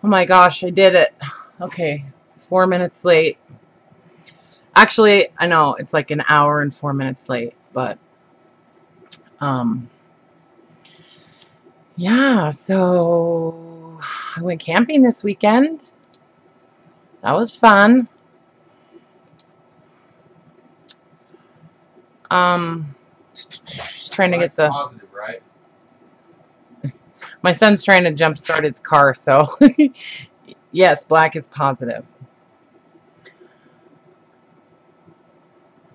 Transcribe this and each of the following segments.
Oh my gosh, I did it. Okay, 4 minutes late. Actually, I know it's like an hour and 4 minutes late, but yeah, so I went camping this weekend. That was fun. Just trying to get the positive, right? My son's trying to jumpstart his car, so yes, black is positive.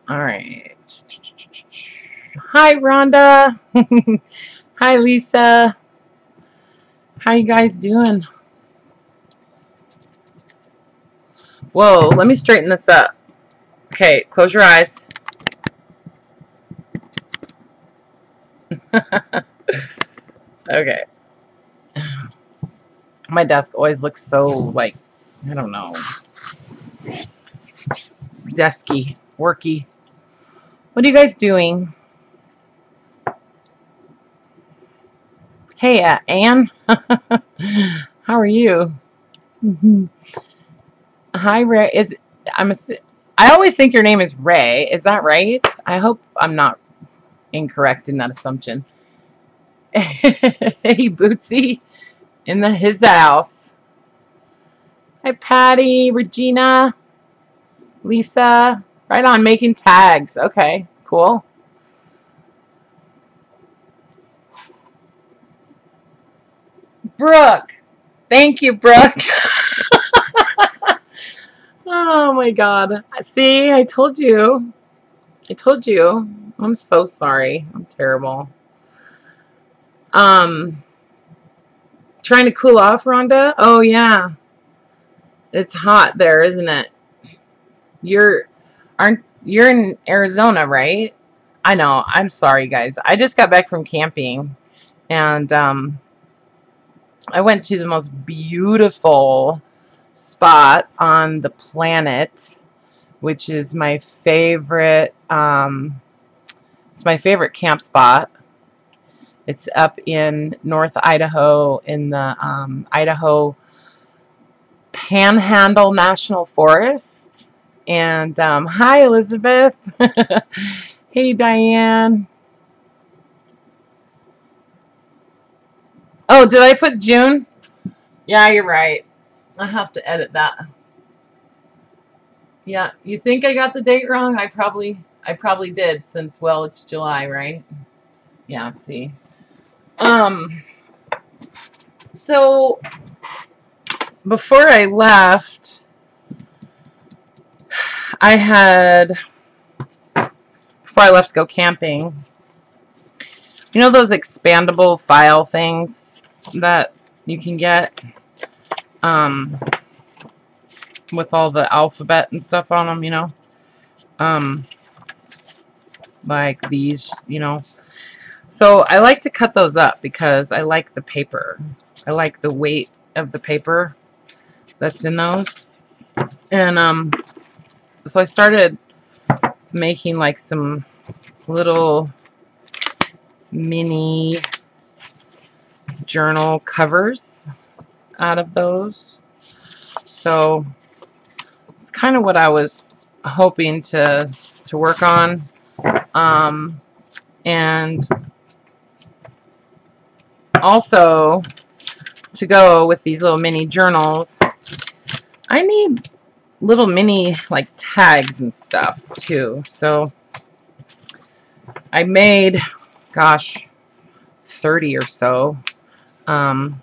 All right. Hi, Rhonda. Hi, Lisa. How you guys doing? Whoa, let me straighten this up. Okay, close your eyes. Okay. My desk always looks so, like, I don't know, desky, worky. What are you guys doing? Hey, Anne. How are you? Hi, Ray. I always think your name is Ray. Is that right? I hope I'm not incorrect in that assumption. Hey, Bootsy, in his house. Hi, Patty, Regina, Lisa. Right on, making tags. Okay, cool. Brooke. Thank you, Brooke. Oh my God. See, I told you. I told you. I'm so sorry. I'm terrible. Um, Trying to cool off, Rhonda? Oh yeah. It's hot there, isn't it? You're in Arizona, right? I know. I'm sorry, guys. I just got back from camping, and I went to the most beautiful spot on the planet, which is my favorite. It's my favorite camp spot. It's up in North Idaho in the Idaho Panhandle National Forest. And hi, Elizabeth. Hey, Diane. Oh, did I put June? Yeah, you're right. I have to edit that. Yeah, you think I got the date wrong? I probably did, since, well, it's July, right? Yeah, see. So before I left, I had before I left to go camping, you know those expandable file things that you can get with all the alphabet and stuff on them, um, like these, So I like to cut those up because I like the paper. I like the weight of the paper that's in those. And so I started making like some little mini journal covers out of those. So it's kind of what I was hoping to work on. And also, to go with these little mini journals, I need little mini like tags and stuff too. So I made, gosh, 30 or so. And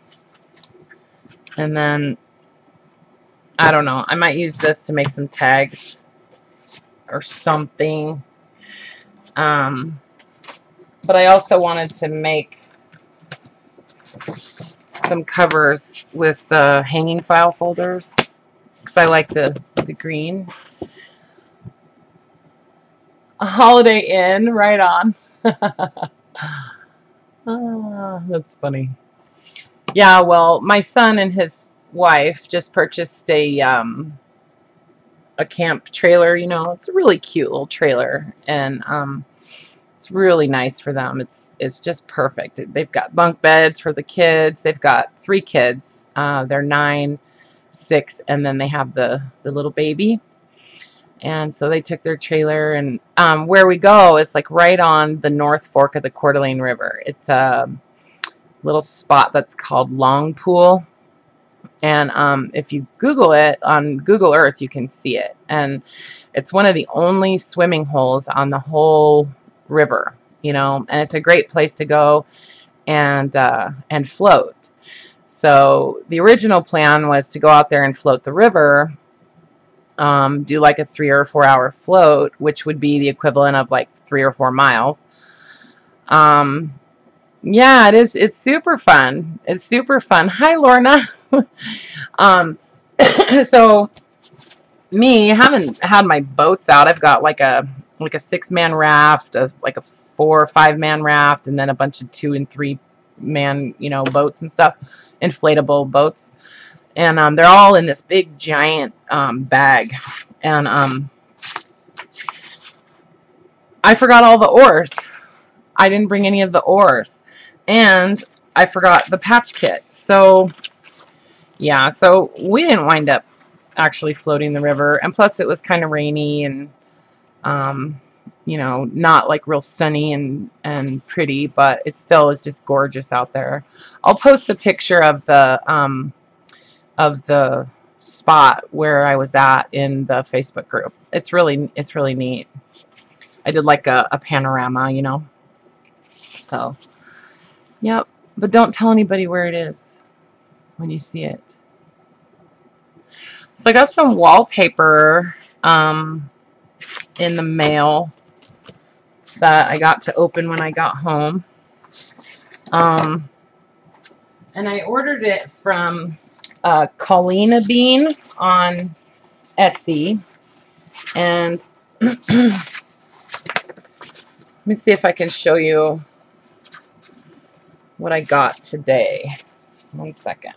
then I don't know, I might use this to make some tags or something. But I also wanted to make some covers with the hanging file folders because I like the green. A Holiday Inn, right on. That's funny. Yeah, well, my son and his wife just purchased a camp trailer. It's a really cute little trailer, and It's really nice for them. It's just perfect. They've got bunk beds for the kids. They've got 3 kids. They're 9, 6, and then they have the little baby. And so they took their trailer, and where we go is like right on the North Fork of the Coeur d'Alene River. It's a little spot that's called Long Pool. And if you Google it on Google Earth, you can see it. And it's one of the only swimming holes on the whole river, you know, and it's a great place to go and float. So the original plan was to go out there and float the river, do like a 3 or 4 hour float, which would be the equivalent of like 3 or 4 miles. Yeah, it is. It's super fun. It's super fun. Hi, Lorna. So me, haven't had my boats out. I've got like a 6-man raft, like a 4 or 5-man raft, and then a bunch of 2 and 3-man, you know, boats and stuff, inflatable boats, and they're all in this big giant bag, and I forgot all the oars. I didn't bring any of the oars, and I forgot the patch kit. So yeah, so we didn't wind up actually floating the river, and plus it was kind of rainy and you know, not like real sunny and pretty, but it still is just gorgeous out there. I'll post a picture of the spot where I was at in the Facebook group. It's really neat. I did like a panorama, you know. So yep, but don't tell anybody where it is when you see it. So I got some wallpaper in the mail that I got to open when I got home. And I ordered it from Colina Bean on Etsy. And let me see if I can show you what I got today. 1 second.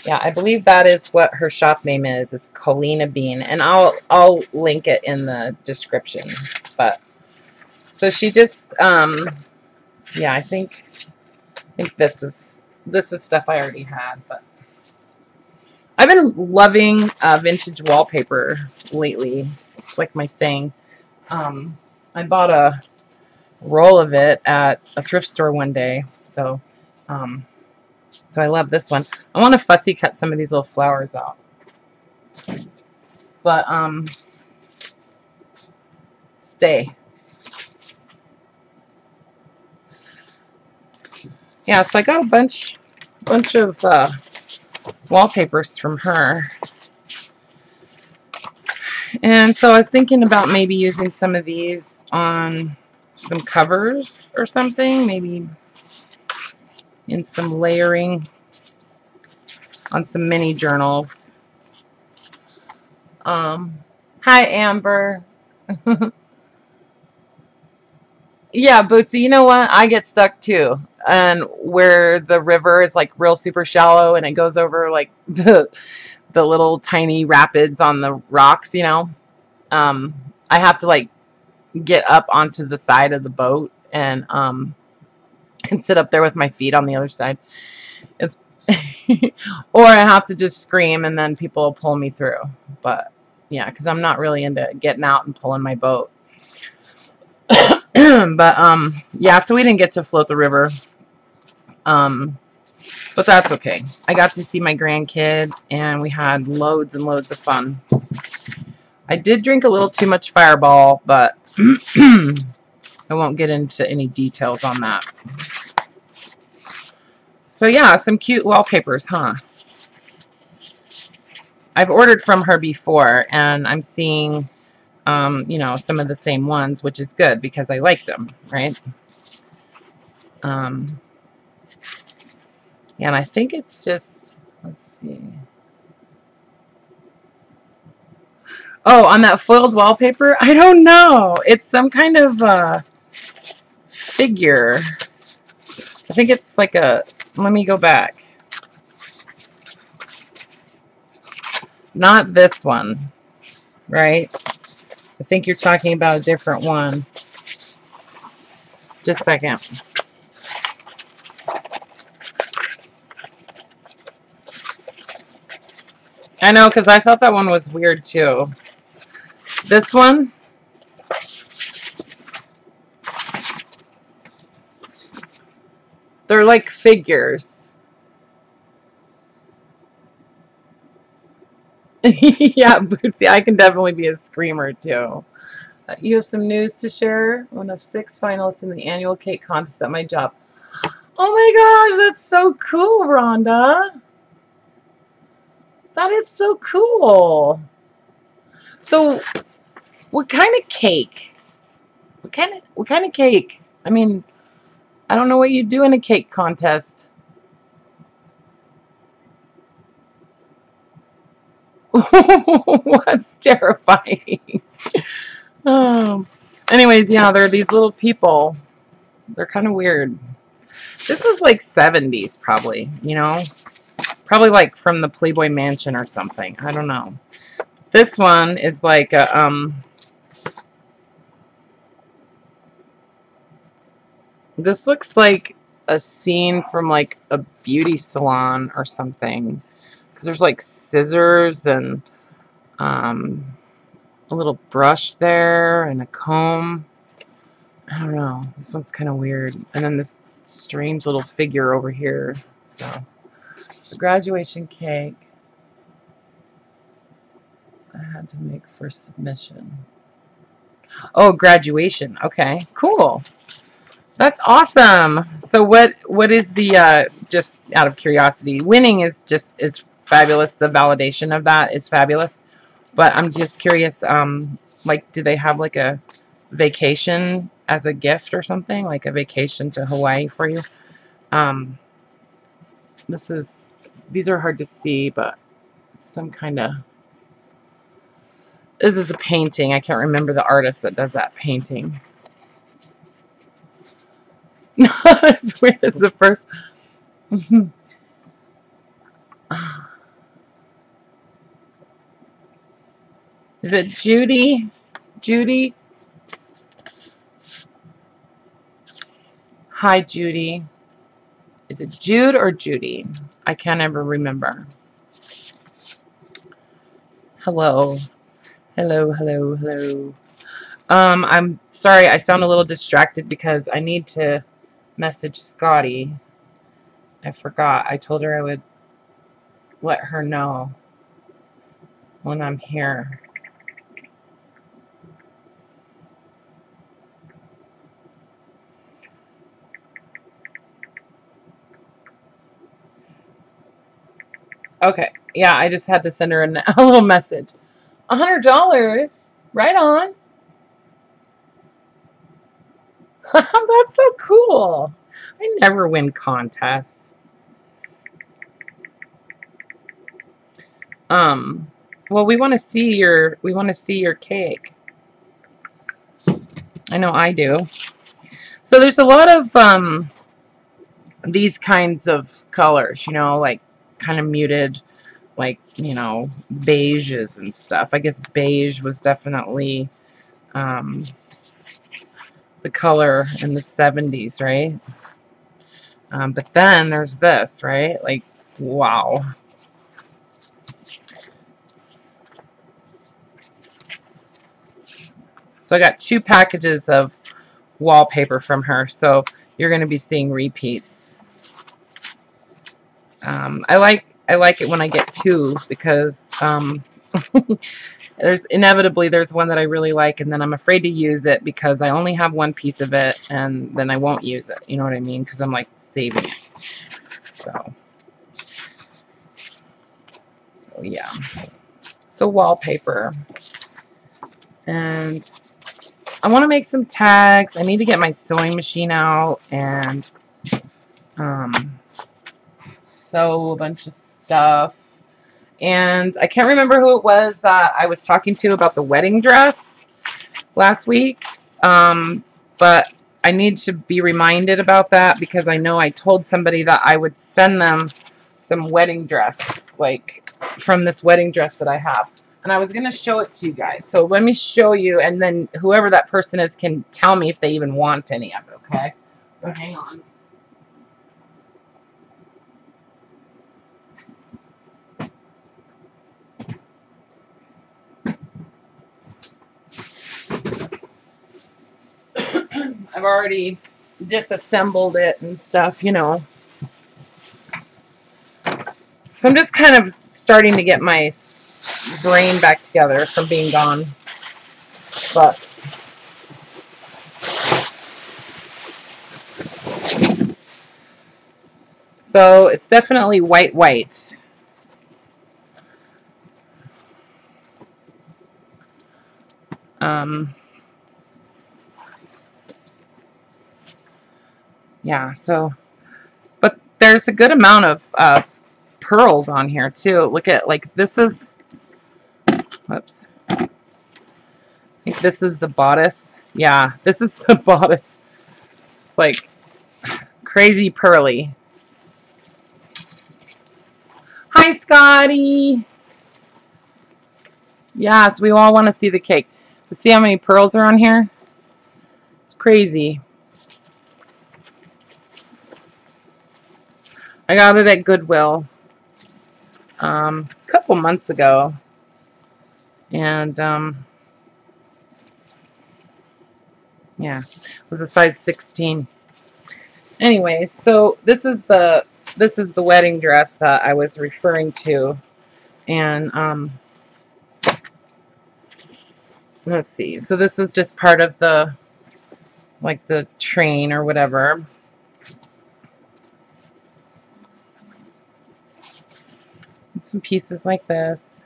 Yeah, I believe that is what her shop name is Colina Bean, and I'll link it in the description. But so she just yeah, I think this is stuff I already had, but I've been loving vintage wallpaper lately. It's like my thing. I bought a roll of it at a thrift store one day, so so I love this one. I want to fussy cut some of these little flowers out. But stay. Yeah, so I got a bunch of wallpapers from her. And so I was thinking about maybe using some of these on some covers or something, maybe in some layering on some mini journals. Hi, Amber. Yeah, Bootsy, you know what? I get stuck too. And where the river is like real super shallow and it goes over like the little tiny rapids on the rocks, you know. I have to like get up onto the side of the boat and sit up there with my feet on the other side. It's or I have to just scream and then people will pull me through. But yeah, because I'm not really into getting out and pulling my boat. But yeah, so we didn't get to float the river. But that's okay. I got to see my grandkids and we had loads and loads of fun. I did drink a little too much Fireball, but I won't get into any details on that. So yeah, some cute wallpapers, huh? I've ordered from her before, and I'm seeing, you know, some of the same ones, which is good because I liked them, right? Yeah, and I think it's just, let's see. Oh, on that foiled wallpaper? I don't know. It's some kind of figure. I think it's like a, let me go back. Not this one, right? I think you're talking about a different one. Just a second. I know, because I thought that one was weird too. This one, they're like figures. Yeah, Bootsy, I can definitely be a screamer too. You have some news to share? One of 6 finalists in the annual cake contest at my job. Oh my gosh, that's so cool, Rhonda. That is so cool. So, what kind of cake? What kind of cake? I mean, I don't know what you do in a cake contest. What's terrifying? Oh. Anyways, yeah, there are these little people. They're kind of weird. This is like 70s probably, you know? Probably like from the Playboy Mansion or something. I don't know. This one is like a, this looks like a scene from like a beauty salon or something. Because there's like scissors and a little brush there and a comb. I don't know. This one's kind of weird. And then this strange little figure over here. So, the graduation cake I had to make for submission. Oh, graduation. Okay, cool. That's awesome. So what is the just out of curiosity, winning is fabulous. The validation of that is fabulous. But I'm just curious, like, do they have like a vacation as a gift or something? Like a vacation to Hawaii for you? These are hard to see, but it's some kind of, this is a painting. I can't remember the artist that does that painting. It's weird. This is the first. Is it Judy? Judy? Hi, Judy. Is it Jude or Judy? I can't ever remember. Hello. Hello, hello, hello. I'm sorry, I sound a little distracted because I need to message Scotty. I forgot. I told her I would let her know when I'm here. Okay. Yeah, I just had to send her a little message. $100? Right on. That's so cool. I never win contests. Well, we want to see your cake. I know I do. So there's a lot of these kinds of colors, you know, like kind of muted, like, you know, beiges and stuff. I guess beige was definitely the color in the 70s, right? But then there's this, right? Like, wow. So I got 2 packages of wallpaper from her, so you're going to be seeing repeats. I like it when I get 2 because there's one that I really like, and then I'm afraid to use it because I only have 1 piece of it, and then I won't use it. You know what I mean? Because I'm like saving it. So yeah. So wallpaper, and I want to make some tags. I need to get my sewing machine out and sew a bunch of stuff. And I can't remember who it was that I was talking to about the wedding dress last week. But I need to be reminded about that because I know I told somebody that I would send them some wedding dress, like from this wedding dress that I have. And I was going to show it to you guys. So let me show you, and then whoever that person is can tell me if they even want any of it, okay? So hang on. I've already disassembled it and stuff, you know. So I'm just kind of starting to get my brain back together from being gone. But so it's definitely white. Yeah, so, but there's a good amount of pearls on here too. Look at, like, this is, whoops. I think this is the bodice. Yeah, this is the bodice. It's like crazy pearly. Hi, Scotty. Yes, we all want to see the cake. Let's see how many pearls are on here. It's crazy. I got it at Goodwill a couple months ago. And yeah, it was a size 16. Anyway, so this is the wedding dress that I was referring to. And let's see. So this is just part of the, like, the train or whatever. And some pieces like this.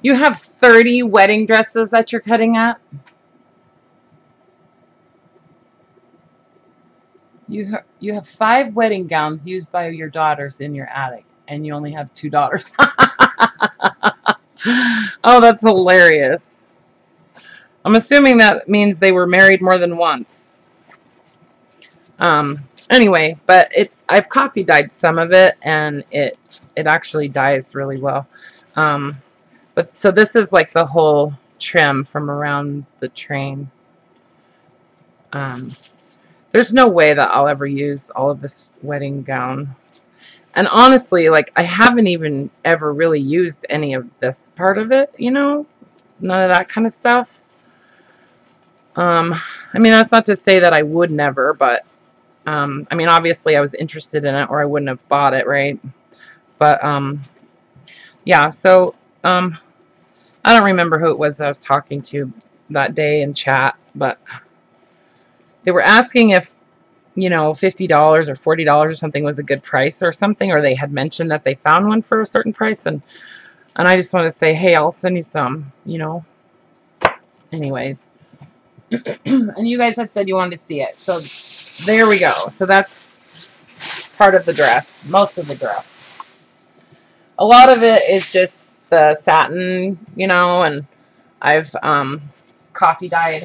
You have 30 wedding dresses that you're cutting up? You have 5 wedding gowns used by your daughters in your attic, and you only have 2 daughters. Oh, that's hilarious. I'm assuming that means they were married more than once. Anyway, but I've coffee dyed some of it, and it actually dyes really well. But so this is like the whole trim from around the train. There's no way that I'll ever use all of this wedding gown. And honestly, like, I haven't even ever really used any of this part of it, you know? None of that kind of stuff. I mean, that's not to say that I would never, but I mean, obviously I was interested in it or I wouldn't have bought it, right? But yeah, so I don't remember who it was that I was talking to that day in chat, but they were asking if, you know, $50 or $40 or something was a good price or something, or they had mentioned that they found one for a certain price, and I just want to say, hey, I'll send you some, you know. Anyways. And you guys had said you wanted to see it, so there we go. So that's part of the dress, most of the dress. A lot of it is just the satin, you know, and I've coffee dyed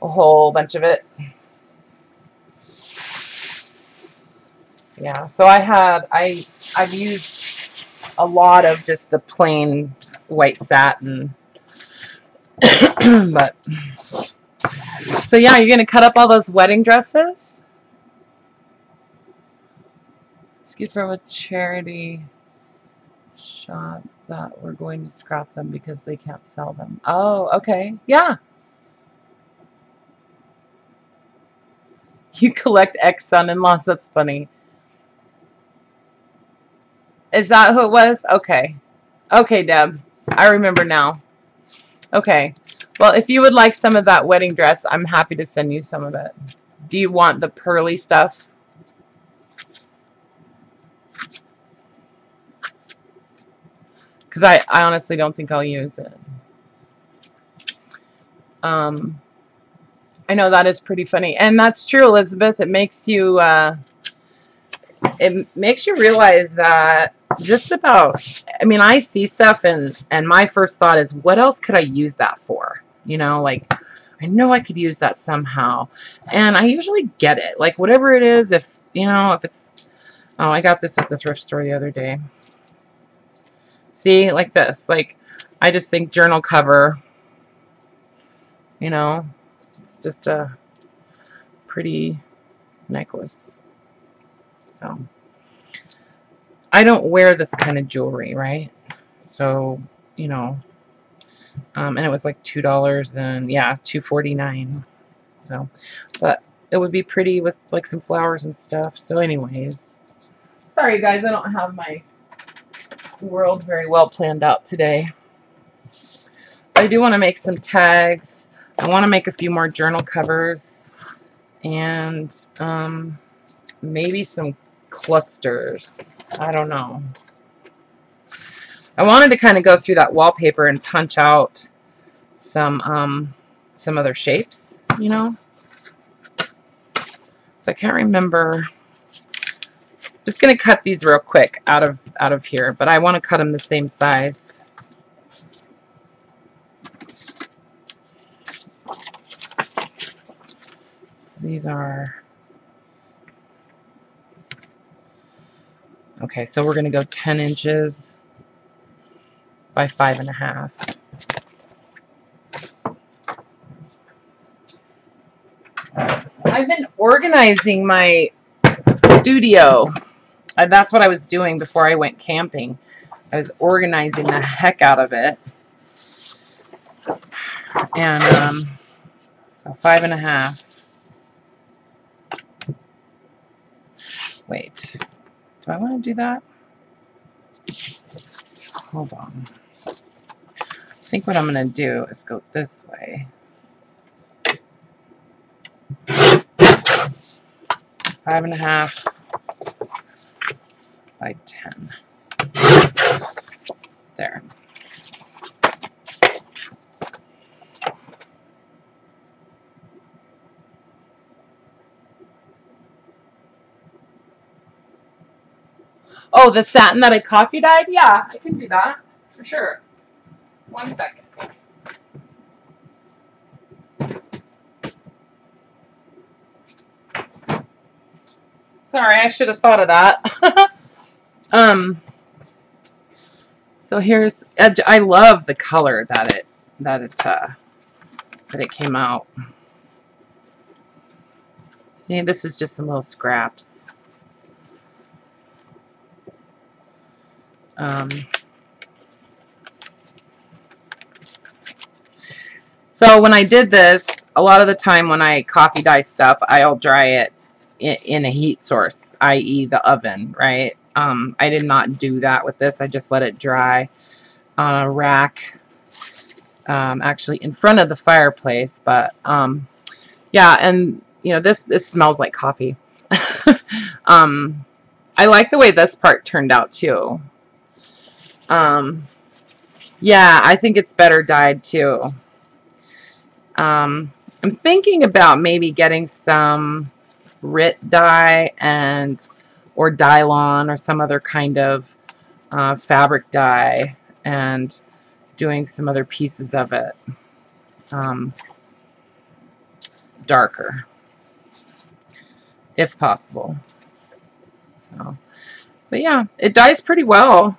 a whole bunch of it. Yeah, so I've used a lot of just the plain white satin. But so yeah, you're gonna cut up all those wedding dresses? It's good from a charity shop that we're going to scrap them because they can't sell them. Oh, okay. Yeah. You collect ex-son-in-laws. That's funny. Is that who it was? Okay. Okay, Deb. I remember now. Okay. Well, if you would like some of that wedding dress, I'm happy to send you some of it. Do you want the pearly stuff? Because I honestly don't think I'll use it. I know that is pretty funny. And that's true, Elizabeth. It makes you realize that just about, I mean, I see stuff and my first thought is, what else could I use that for? You know, like, I know I could use that somehow. And I usually get it. Like, whatever it is, if, you know, if it's... Oh, I got this at the thrift store the other day. See? Like this. Like, I just think journal cover, you know, it's just a pretty necklace. So, I don't wear this kind of jewelry, right? So, you know, and it was like $2 and, yeah, $2.49. So, but it would be pretty with like some flowers and stuff. So anyways, sorry guys, I don't have my world very well planned out today. I do want to make some tags. I want to make a few more journal covers and maybe some clusters. I don't know. I wanted to kind of go through that wallpaper and punch out some other shapes, you know. So I can't remember. Just gonna cut these real quick out of here, but I want to cut them the same size. So these are okay. So we're gonna go 10 inches by 5.5. I've been organizing my studio. That's what I was doing before I went camping. I was organizing the heck out of it. And so 5.5. Wait, do I want to do that? Hold on. I think what I'm going to do is go this way. 5.5 by 10. There. Oh, the satin that I coffee dyed? Yeah, I can do that for sure. 1 second. Sorry, I should have thought of that. So here's, I love the color that it came out. See, this is just some little scraps. So when I did this, a lot of the time when I coffee dye stuff, I'll dry it in a heat source, i.e. the oven, right? I did not do that with this. I just let it dry on a rack, actually in front of the fireplace. But yeah, and you know, this smells like coffee. I like the way this part turned out too. Yeah, I think it's better dyed too. I'm thinking about maybe getting some RIT dye or Dylon or some other kind of fabric dye and doing some other pieces of it darker, if possible. So, but yeah, it dyes pretty well.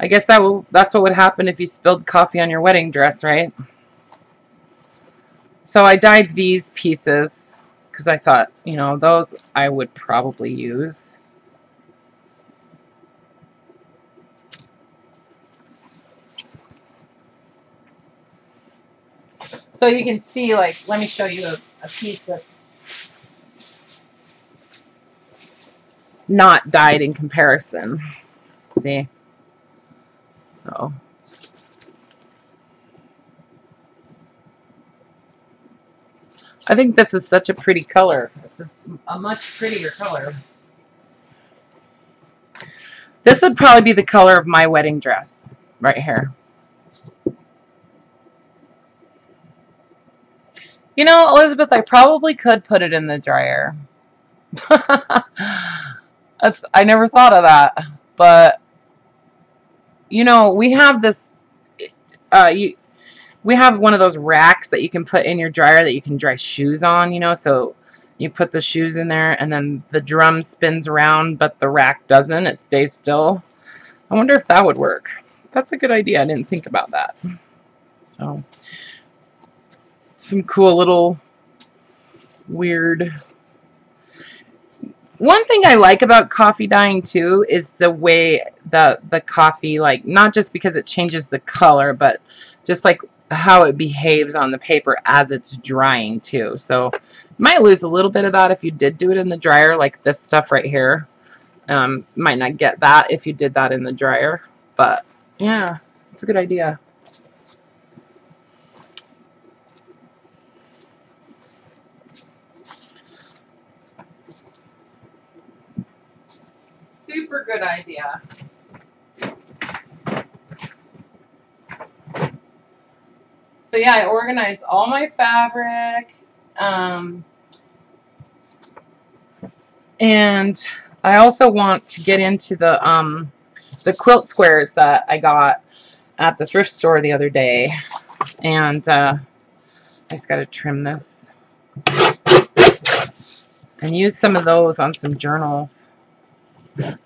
I guess that's what would happen if you spilled coffee on your wedding dress, right? So I dyed these pieces because I thought, you know, those I would probably use. So you can see, like, let me show you a piece that's not dyed in comparison. See? So. I think this is such a pretty color. It's a much prettier color. This would probably be the color of my wedding dress right here. You know, Elizabeth, I probably could put it in the dryer. I never thought of that. But, you know, we have this, we have one of those racks that you can put in your dryer that you can dry shoes on, you know, so you put the shoes in there and then the drum spins around, but the rack doesn't. It stays still. I wonder if that would work. That's a good idea. I didn't think about that. So, some cool little weird. One thing I like about coffee dyeing too is the way the coffee, like, not just because it changes the color, but just like how it behaves on the paper as it's drying too. So you might lose a little bit of that if you did do it in the dryer, like this stuff right here. Might not get that if you did that in the dryer, but yeah, it's a good idea. Super good idea. So yeah, I organized all my fabric, and I also want to get into the quilt squares that I got at the thrift store the other day, and I just got to trim this and use some of those on some journals. Did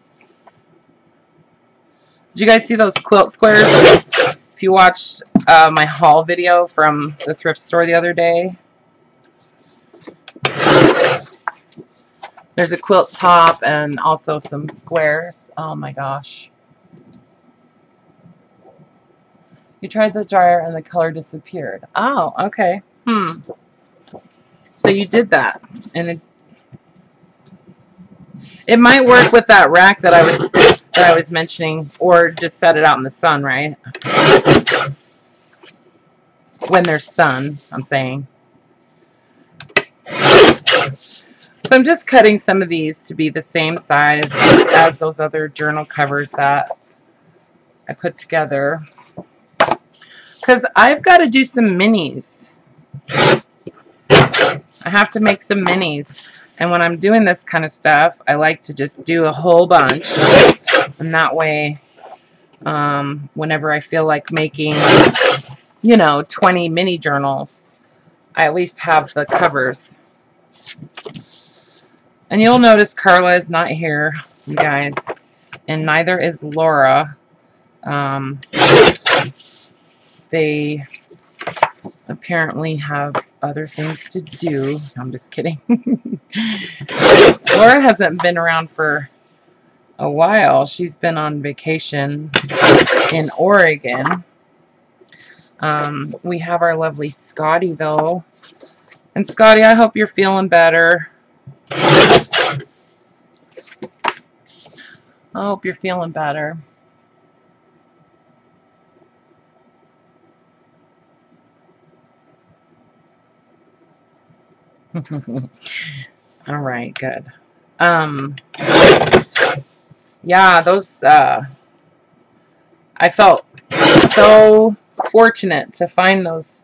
you guys see those quilt squares? If you watched my haul video from the thrift store the other day, there's a quilt top and also some squares. Oh my gosh. You tried the dryer and the color disappeared. Oh, okay. So you did that, and it might work with that rack that I was mentioning, or just set it out in the sun, right? When there's sun, I'm saying. So I'm just cutting some of these to be the same size as those other journal covers that I put together, because I've got to do some minis. I have to make some minis, and when I'm doing this kind of stuff, I like to just do a whole bunch, and that way, whenever I feel like making, you know, 20 mini journals, I at least have the covers. And you'll notice Carla is not here, you guys, and neither is Laura. They apparently have other things to do. I'm just kidding. Laura hasn't been around for a while. She's been on vacation in Oregon. We have our lovely Scotty, though. And Scotty, I hope you're feeling better. I hope you're feeling better. All right, good. Yeah, those, I felt so fortunate to find those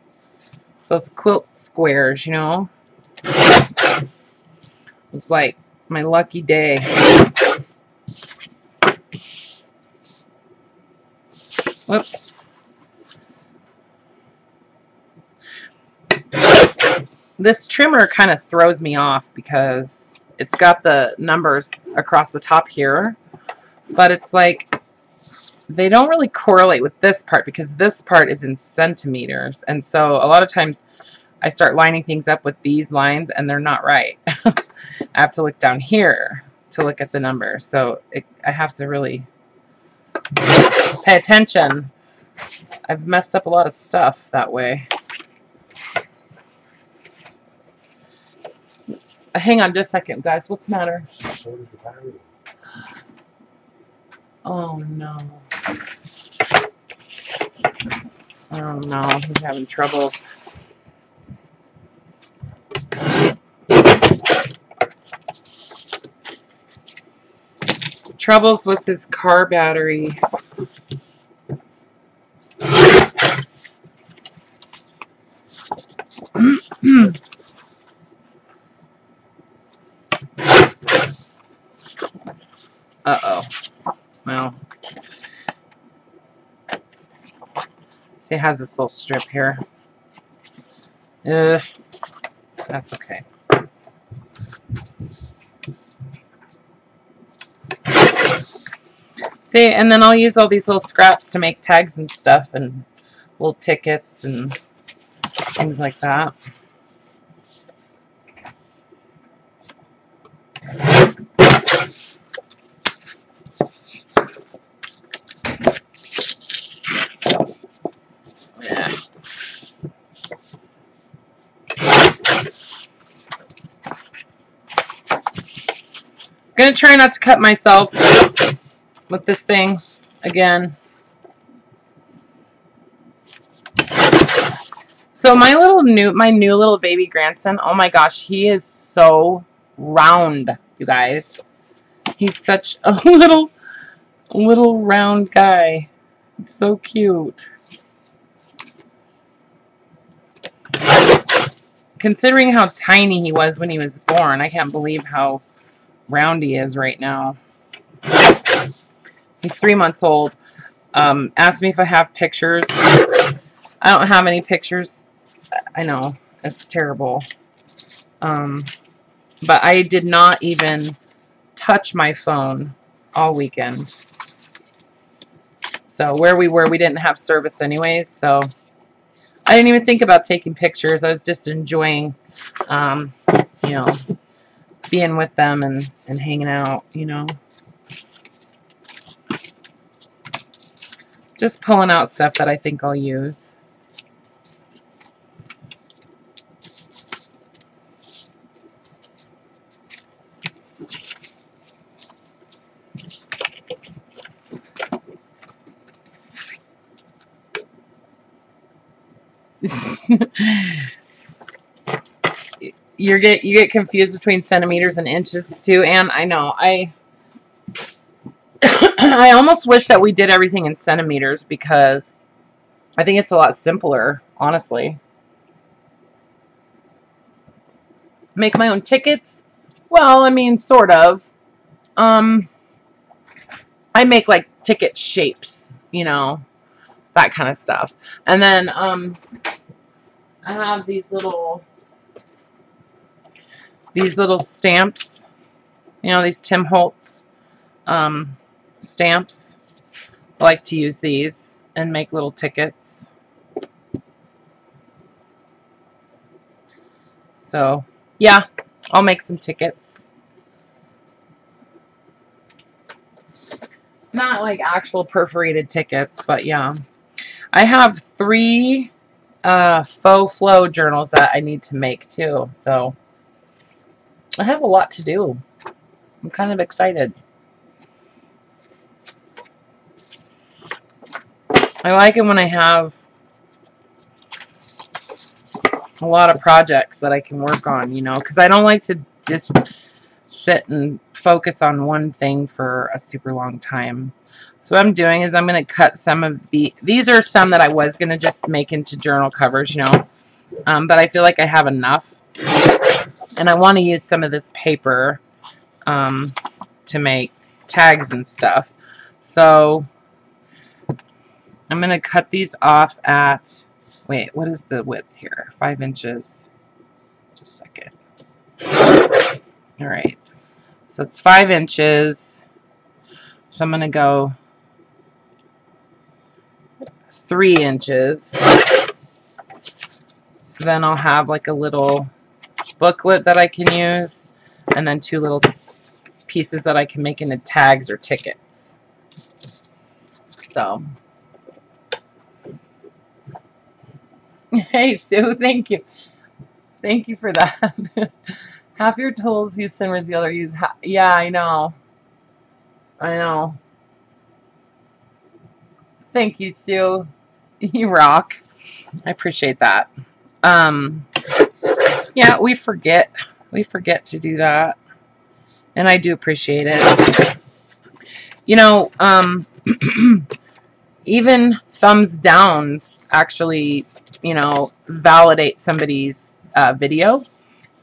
quilt squares, you know. It was like my lucky day. Whoops. This trimmer kind of throws me off because it's got the numbers across the top here, but it's like they don't really correlate with this part because this part is in centimeters, and so a lot of times I start lining things up with these lines and they're not right. I have to look down here to look at the numbers, so I have to really pay attention. I've messed up a lot of stuff that way. Hang on just a second, guys. What's the matter? Oh no. Oh no, he's having troubles. Troubles with his car battery. Uh-oh. Well. See, it has this little strip here. Ugh, that's okay. See, and then I'll use all these little scraps to make tags and stuff and little tickets and things like that. Yeah. Gonna try not to cut myself with this thing again. So my new little baby grandson, oh my gosh, he is so round, you guys. He's such a little round guy. It's so cute. Considering how tiny he was when he was born, I can't believe how round he is right now. He's 3 months old. Asked me if I have pictures. I don't have any pictures. I know, it's terrible. But I did not even touch my phone all weekend. So where we were, we didn't have service anyways, so I didn't even think about taking pictures. I was just enjoying, you know, being with them and hanging out, you know. Just pulling out stuff that I think I'll use. You get confused between centimeters and inches too, and I know I almost wish that we did everything in centimeters because I think it's a lot simpler, honestly. Make my own tickets? Well, I mean, sort of. I make like ticket shapes, you know, that kind of stuff. And then I have these little stamps, you know, these Tim Holtz stamps. I like to use these and make little tickets. So, yeah, I'll make some tickets. Not like actual perforated tickets, but yeah. I have 3 faux flow journals that I need to make too. So, I have a lot to do. I'm kind of excited. I like it when I have a lot of projects that I can work on, you know, because I don't like to just sit and focus on one thing for a super long time. So what I'm doing is I'm going to cut some of these are some that I was going to just make into journal covers, you know, but I feel like I have enough, and I want to use some of this paper to make tags and stuff. So I'm going to cut these off at, wait, what is the width here? 5 inches. Just a second. All right. So it's 5 inches. So I'm going to go 3 inches. So then I'll have like a little booklet that I can use, and then 2 little pieces that I can make into tags or tickets. So, hey Sue, thank you. Thank you for that. Half your tools use cimmers, the other use yeah, I know. I know. Thank you, Sue. You rock. I appreciate that. Yeah, we forget to do that, and I do appreciate it. You know, even thumbs downs actually, you know, validate somebody's video.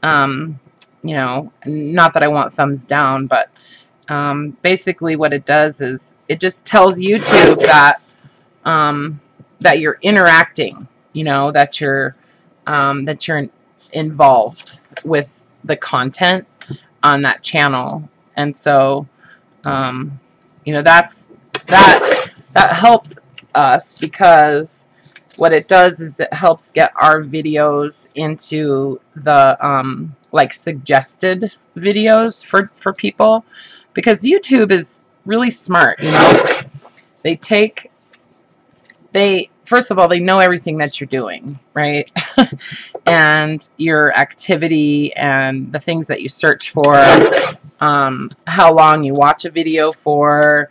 You know, not that I want thumbs down, but basically what it does is it just tells YouTube that that you're interacting, you know, that you're involved with the content on that channel. And so you know, that helps us, because what it does is it helps get our videos into the like suggested videos for people, because YouTube is really smart, you know. They first of all, they know everything that you're doing, right? And your activity and the things that you search for, how long you watch a video for,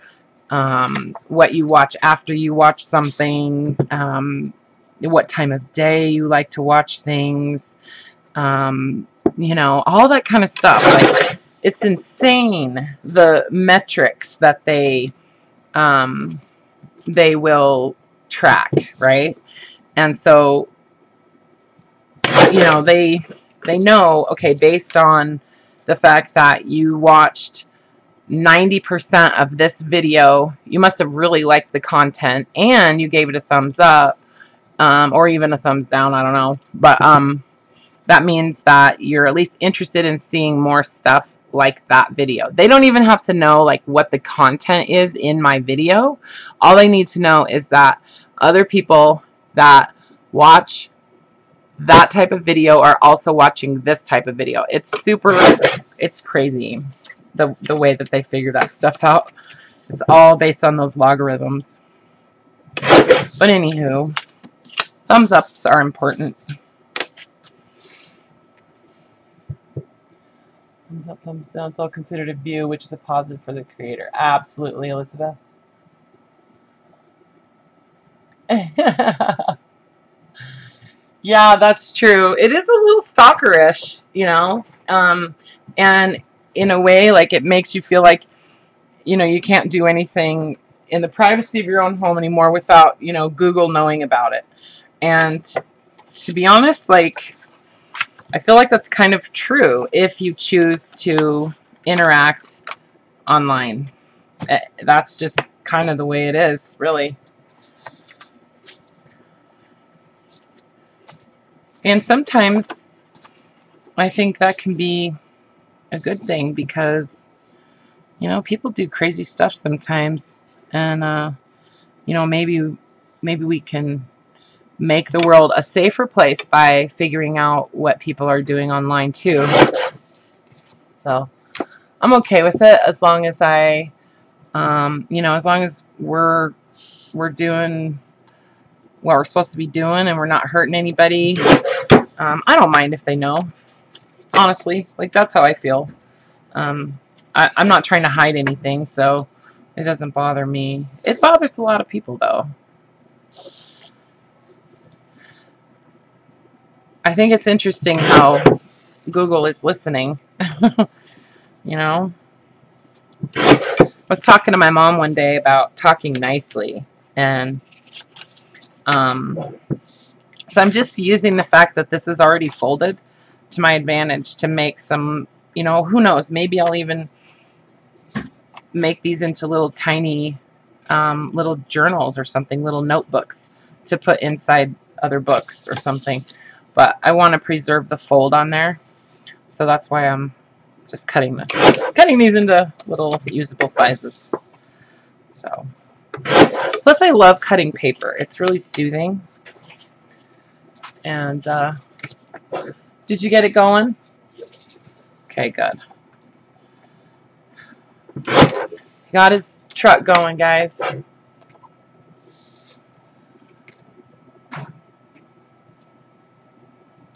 what you watch after you watch something, what time of day you like to watch things, you know, all that kind of stuff. Like, it's insane the metrics that they will track, right? And so, you know, they know, okay, based on the fact that you watched 90% of this video, you must have really liked the content and you gave it a thumbs up, or even a thumbs down, I don't know. But that means that you're at least interested in seeing more stuff like that video. They don't even have to know like what the content is in my video. All they need to know is that other people that watch that type of video are also watching this type of video. It's crazy the way that they figure that stuff out. It's all based on those logarithms. But anywho, thumbs ups are important. Thumbs up, thumbs down, it's all considered a view, which is a positive for the creator. Absolutely, Elizabeth. Yeah, that's true. It is a little stalkerish, you know, and in a way, like, it makes you feel like, you know, you can't do anything in the privacy of your own home anymore without, you know, Google knowing about it. And to be honest, like, I feel like that's kind of true if you choose to interact online. That's just kind of the way it is, really. And sometimes I think that can be a good thing, because, you know, people do crazy stuff sometimes, and you know, maybe we can make the world a safer place by figuring out what people are doing online too. So I'm okay with it, as long as I, you know, as long as we're doing what we're supposed to be doing and we're not hurting anybody. I don't mind if they know. Honestly, like, that's how I feel. I'm not trying to hide anything, so it doesn't bother me. It bothers a lot of people, though. I think it's interesting how Google is listening. You know? I was talking to my mom one day about talking nicely, and so I'm just using the fact that this is already folded to my advantage to make some, you know, who knows, maybe I'll even make these into little tiny little journals or something, little notebooks to put inside other books or something. But I want to preserve the fold on there, so that's why I'm just cutting these into little usable sizes. So, plus I love cutting paper. It's really soothing. And did you get it going? Okay, good. Got his truck going, guys.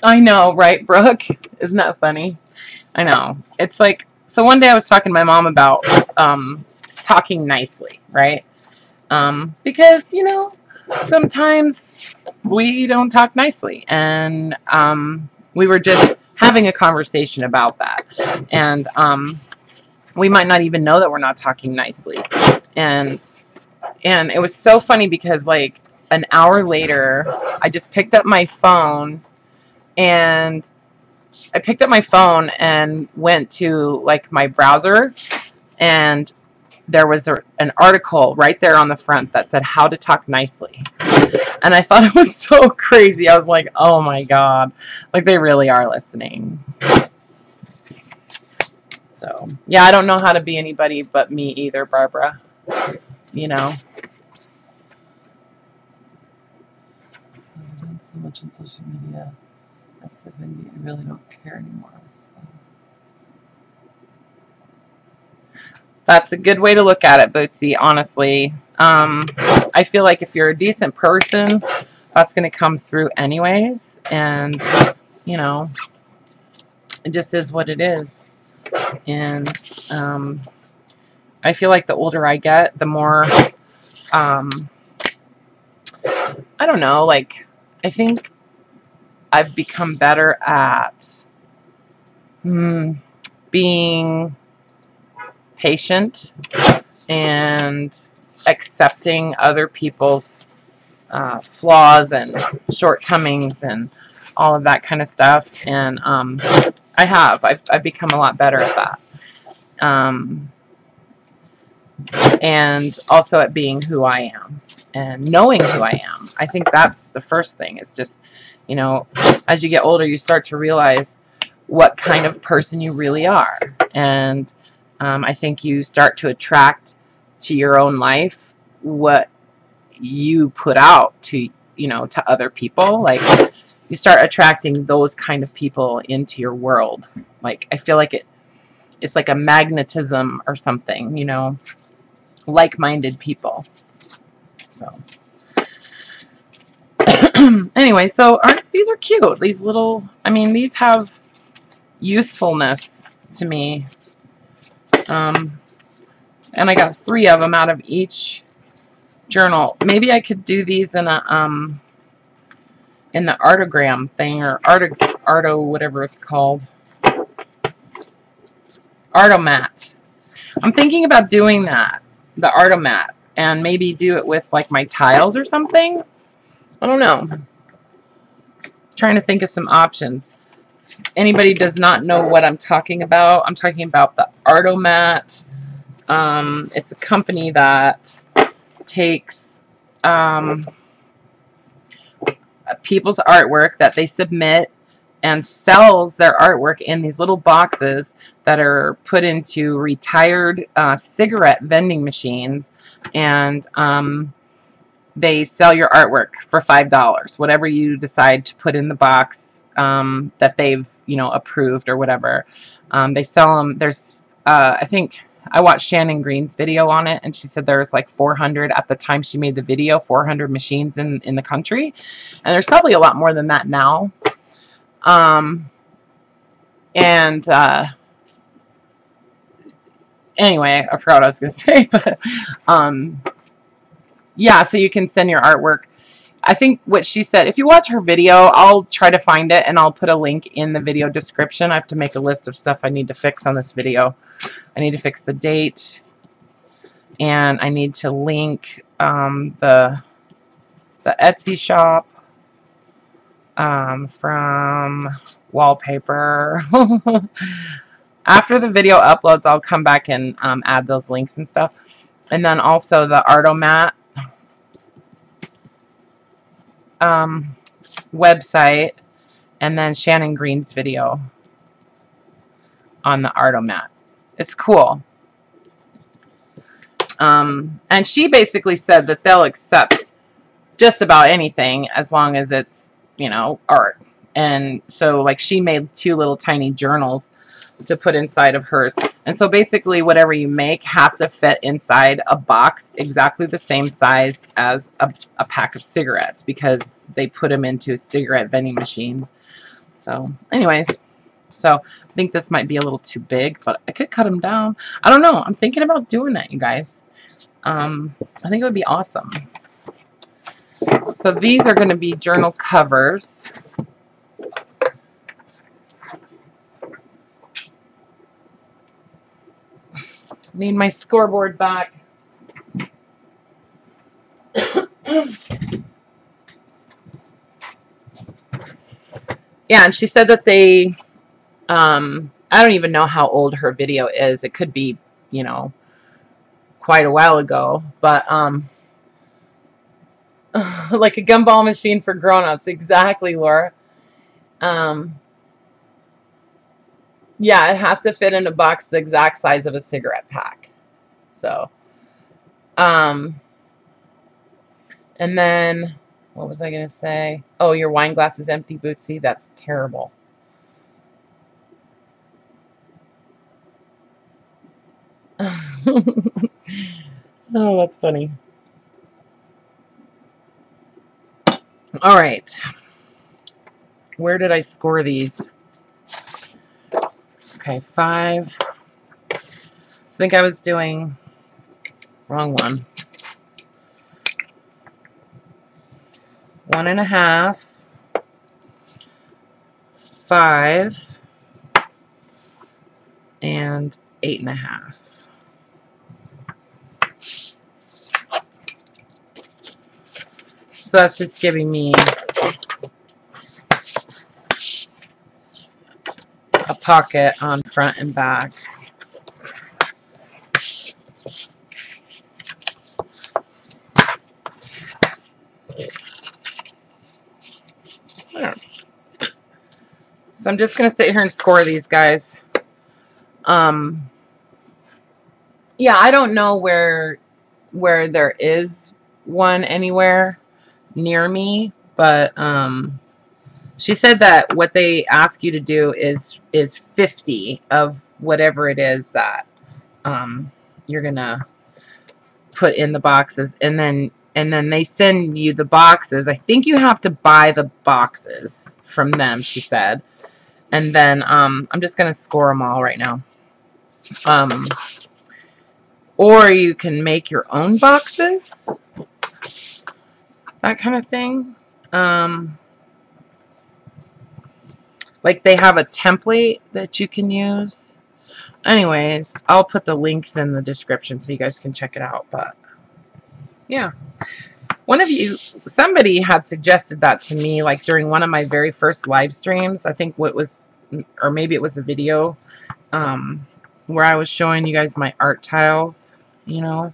I know, right, Brooke? Isn't that funny? I know. It's like, so one day I was talking to my mom about talking nicely, right? Because, you know, sometimes we don't talk nicely, and we were just having a conversation about that, and we might not even know that we're not talking nicely. And it was so funny, because like an hour later, I just picked up my phone, and went to like my browser, and there was an article right there on the front that said how to talk nicely. And I thought it was so crazy. I was like, oh my God. Like, they really are listening. So, yeah, I don't know how to be anybody but me either, Barbara. You know. I've done so much on social media. I really don't care anymore. So. That's a good way to look at it, Bootsy, honestly. I feel like if you're a decent person, that's going to come through anyways. And, you know, it just is what it is. And I feel like the older I get, the more, I don't know, like, I think I've become better at being patient and accepting other people's flaws and shortcomings and all of that kind of stuff. And I've become a lot better at that. And also at being who I am and knowing who I am. I think that's the first thing. It's just, you know, as you get older, you start to realize what kind of person you really are. And I think you start to attract to your own life what you put out to, you know, to other people. Like, you start attracting those kind of people into your world. Like, I feel like it's like a magnetism or something, you know, like-minded people. So anyway, so these are cute. These little, I mean, these have usefulness to me. And I got 3 of them out of each journal. Maybe I could do these in a in the artogram thing, or arto whatever it's called. Artomat. I'm thinking about doing that, the Artomat, and maybe do it with like my tiles or something. I don't know. Trying to think of some options. Anybody does not know what I'm talking about, I'm talking about the Artomat. It's a company that takes people's artwork that they submit and sells their artwork in these little boxes that are put into retired cigarette vending machines, and they sell your artwork for $5, whatever you decide to put in the box that they've, you know, approved or whatever. They sell them. There's I think I watched Shannon Green's video on it, and she said there's like 400 at the time she made the video, 400 machines in the country, and there's probably a lot more than that now. Anyway, I forgot what I was going to say, but yeah, so you can send your artwork. I think what she said, if you watch her video, I'll try to find it and I'll put a link in the video description. I have to make a list of stuff I need to fix on this video. I need to fix the date, and I need to link the Etsy shop from Wallpaper. After the video uploads, I'll come back and add those links and stuff. And then also the Artomat website, and then Shannon Green's video on the Artomat. It's cool. And she basically said that they'll accept just about anything as long as it's, you know, art. And so, like, she made 2 little tiny journals to put inside of hers. And so basically whatever you make has to fit inside a box exactly the same size as a pack of cigarettes, because they put them into cigarette vending machines. So anyways, so I think this might be a little too big, but I could cut them down. I don't know. I'm thinking about doing that, you guys. I think it would be awesome. So these are going to be journal covers. Need my scoreboard back. Yeah, and she said that they, I don't even know how old her video is. It could be, you know, quite a while ago. But Like a gumball machine for grown-ups. Exactly, Laura. Um, yeah, it has to fit in a box the exact size of a cigarette pack. So, um, and then what was I gonna say? Oh, your wine glass is empty, Bootsy. That's terrible. Oh, that's funny. All right. Where did I score these? Okay, 5. I think I was doing wrong one. 1.5, 5, and 8.5. So that's just giving me a pocket on front and back. So I'm just going to sit here and score these guys. Yeah, I don't know where there is one anywhere near me, but she said that what they ask you to do is 50 of whatever it is that you're gonna put in the boxes, and then they send you the boxes. I think you have to buy the boxes from them, she said. And then I'm just gonna score them all right now. Or you can make your own boxes, that kind of thing. Like they have a template that you can use. Anyways, I'll put the links in the description so you guys can check it out. But yeah, somebody had suggested that to me, like during one of my very first live streams. I think or maybe it was a video, where I was showing you guys my art tiles, and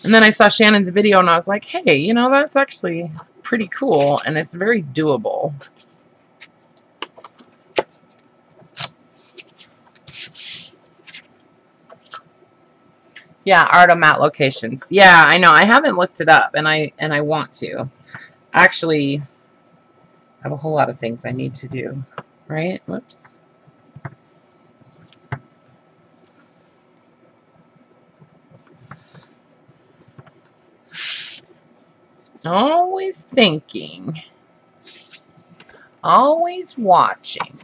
then I saw Shannon's video and I was like, hey, that's actually pretty cool and it's very doable. Yeah, Artomat locations. Yeah, I know. I haven't looked it up, and I want to. Actually, I have a whole lot of things I need to do. Right? Whoops. Always thinking. Always watching.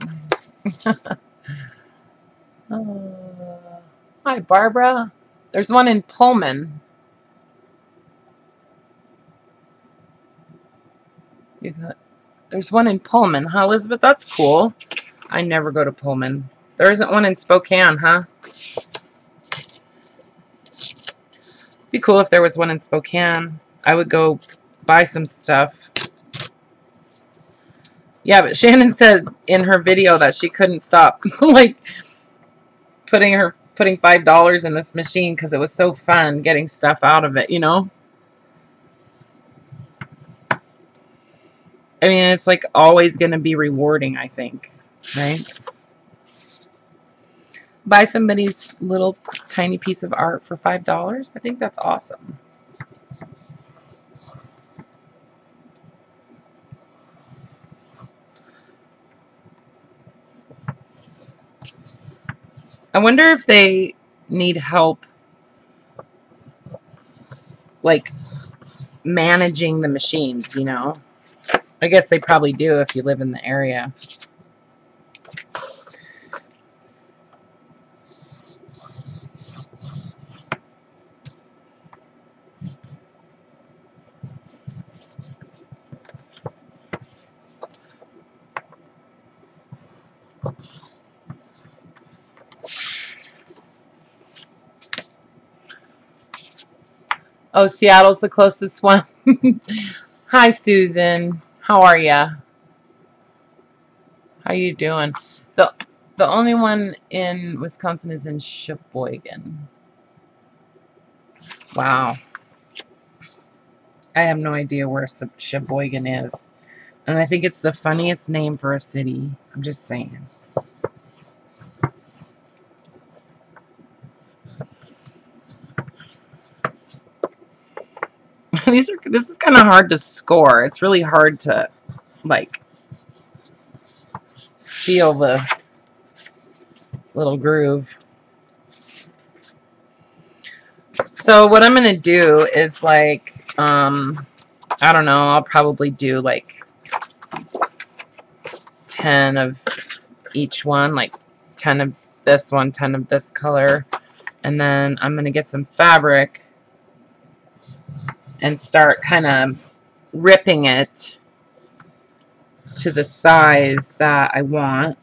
Hi, Barbara. There's one in Pullman. There's one in Pullman, huh, Elizabeth? That's cool. I never go to Pullman. There isn't one in Spokane, huh? Be cool if there was one in Spokane. I would go buy some stuff. Yeah, but Shannon said in her video that she couldn't stop like putting $5 in this machine because it was so fun getting stuff out of it, I mean, it's like always going to be rewarding, I think, right? Buy somebody's little tiny piece of art for $5. I think that's awesome. I wonder if they need help, like managing the machines, I guess they probably do if you live in the area. Oh, Seattle's the closest one. Hi, Susan. How are ya? How you doing? The only one in Wisconsin is in Sheboygan. Wow. I have no idea where Sheboygan is. And I think it's the funniest name for a city. I'm just saying. This is kind of hard to score. It's really hard to, like, feel the little groove. So what I'm going to do is, like, I don't know, I'll probably do, like, 10 of each one, like 10 of this one, 10 of this color. And then I'm going to get some fabric and start kind of ripping it to the size that I want.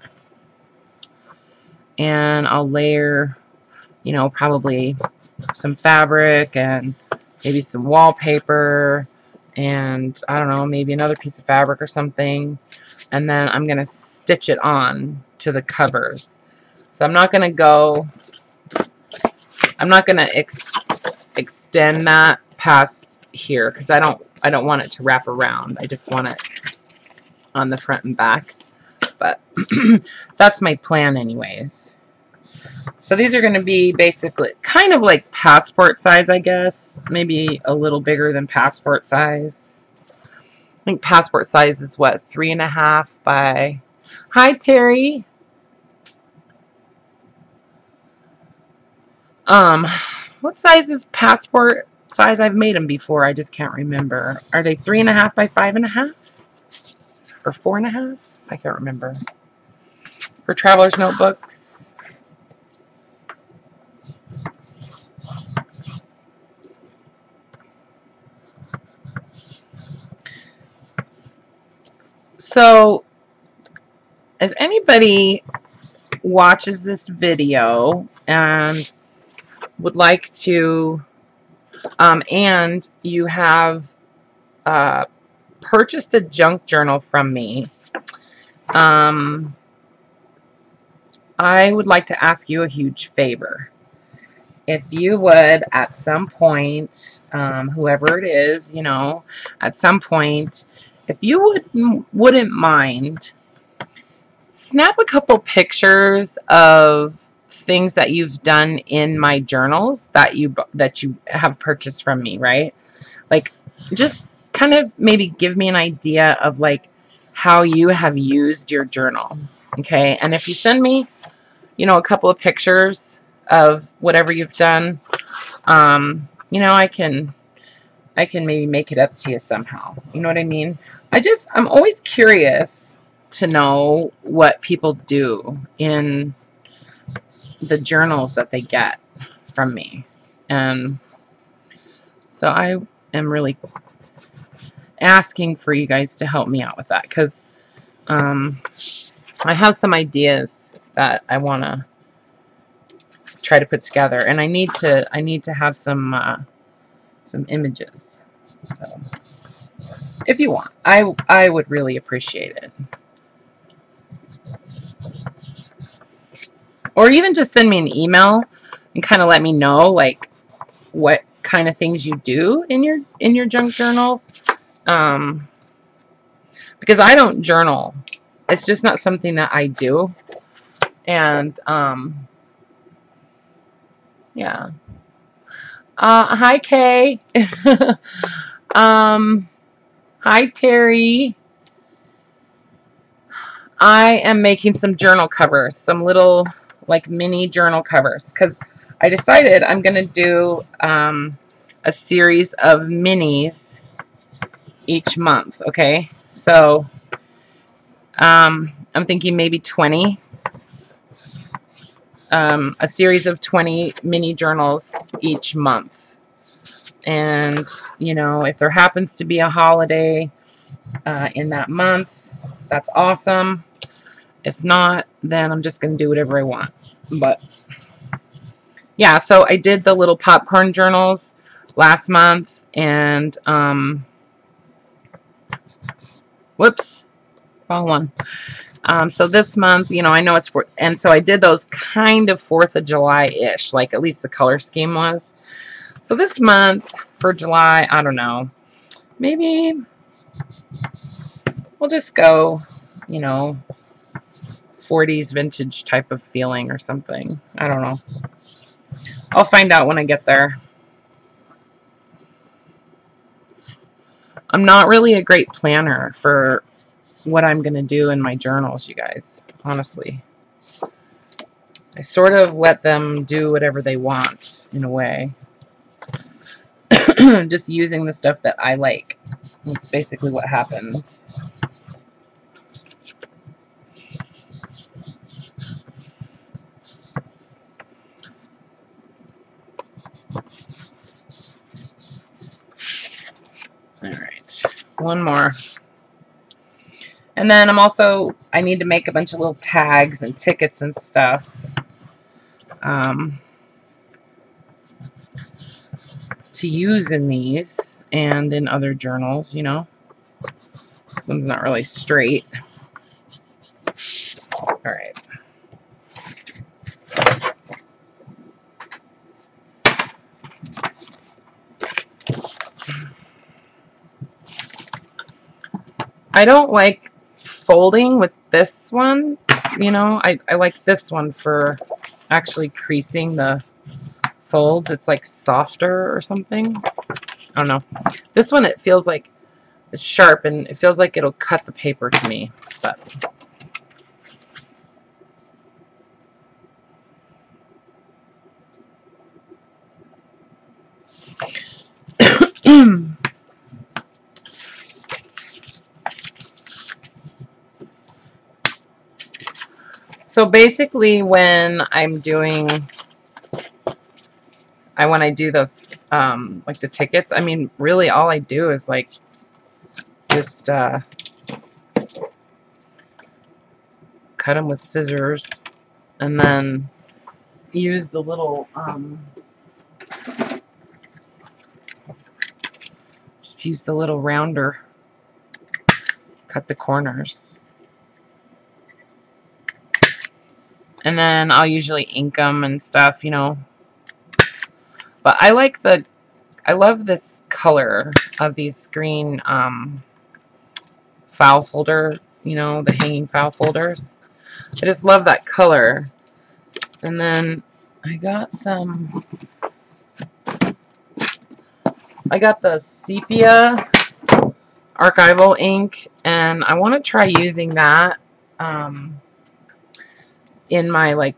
And I'll layer, you know, probably some fabric and maybe some wallpaper and I don't know, maybe another piece of fabric or something. And then I'm going to stitch it on to the covers. So I'm not going to extend that past here because I don't want it to wrap around. I just want it on the front and back. But that's my plan anyways. So these are going to be basically kind of like passport size, I guess. Maybe a little bigger than passport size. I think passport size is what, 3.5 by... Hi, Terry. What size is passport size? I've made them before. I just can't remember. Are they 3.5 by 5.5? Or 4.5? I can't remember. For traveler's notebooks. So, if anybody watches this video and would like to, and you have purchased a junk journal from me, I would like to ask you a huge favor. If you would, at some point, whoever it is, you know, at some point, if you wouldn't mind, snap a couple pictures of things that you've done in my journals that you have purchased from me, right? Like, just kind of maybe give me an idea of like how you have used your journal, okay? And if you send me, you know, a couple of pictures of whatever you've done, you know, I can maybe make it up to you somehow. You know what I mean? I'm always curious to know what people do in the journals that they get from me. And so I am really asking for you guys to help me out with that because I have some ideas that I want to try to put together, and I need to have some images. So if you want, I would really appreciate it. Or even just send me an email and kind of let me know like what kind of things you do in your junk journals. Because I don't journal. It's just not something that I do. And yeah. Hi Kay. Hi Terry. I am making some journal covers, some little like mini journal covers, because I decided I'm going to do a series of minis each month, okay? So I'm thinking maybe 20, a series of 20 mini journals each month. And, you know, if there happens to be a holiday in that month, that's awesome. If not, then I'm just going to do whatever I want. But yeah, so I did the little popcorn journals last month, and whoops, wrong one. So this month, you know, I know it's and so I did those kind of 4th of July-ish, like at least the color scheme was. So this month for July, I don't know. Maybe we'll just go, you know, 40s vintage type of feeling or something. I don't know. I'll find out when I get there. I'm not really a great planner for what I'm going to do in my journals, you guys, honestly. I sort of let them do whatever they want, in a way. Just using the stuff that I like. That's basically what happens. Alright, one more. And then I need to make a bunch of little tags and tickets and stuff. To use in these and in other journals, you know. This one's not really straight. Alright. I don't like folding with this one, you know. I like this one for actually creasing the folds. It's like softer or something. I don't know. This one, it feels like it's sharp and it feels like it'll cut the paper to me, but so basically when I do those like the tickets, I mean, really all I do is like just cut them with scissors and then use the little just use the little rounder, cut the corners, and then I'll usually ink them and stuff, you know. But I love this color of these green file folder, you know, the hanging file folders. I just love that color. And then I got the sepia archival ink, and I want to try using that in my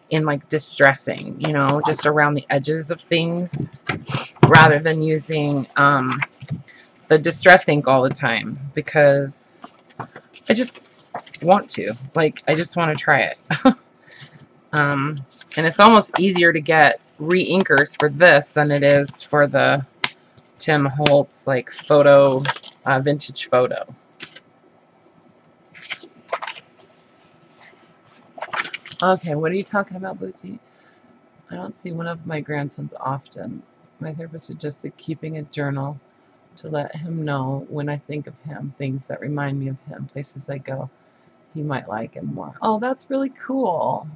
distressing, you know, just around the edges of things, rather than using the distress ink all the time, because I just want to. Like, I just want to try it. And it's almost easier to get re-inkers for this than it is for the Tim Holtz, like, photo, vintage photo. Okay, what are you talking about, Bootsy? I don't see one of my grandsons often. My therapist suggested keeping a journal to let him know when I think of him, things that remind me of him, places I go, he might like him more. Oh, that's really cool.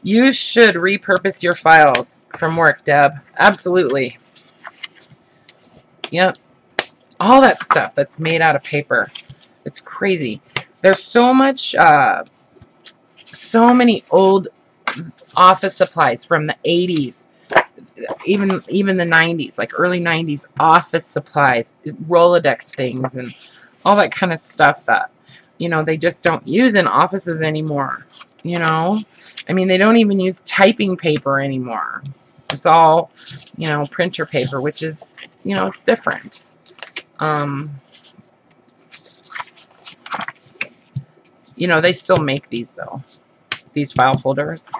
You should repurpose your files from work, Deb. Absolutely. Yep. All that stuff that's made out of paper. It's crazy. There's so much, so many old office supplies from the 80s, even the 90s, like early 90s office supplies, Rolodex things, and all that kind of stuff that, you know, they just don't use in offices anymore, you know. I mean, they don't even use typing paper anymore. It's all, you know, printer paper, which is, you know, it's different. You know, they still make these, though. These file folders.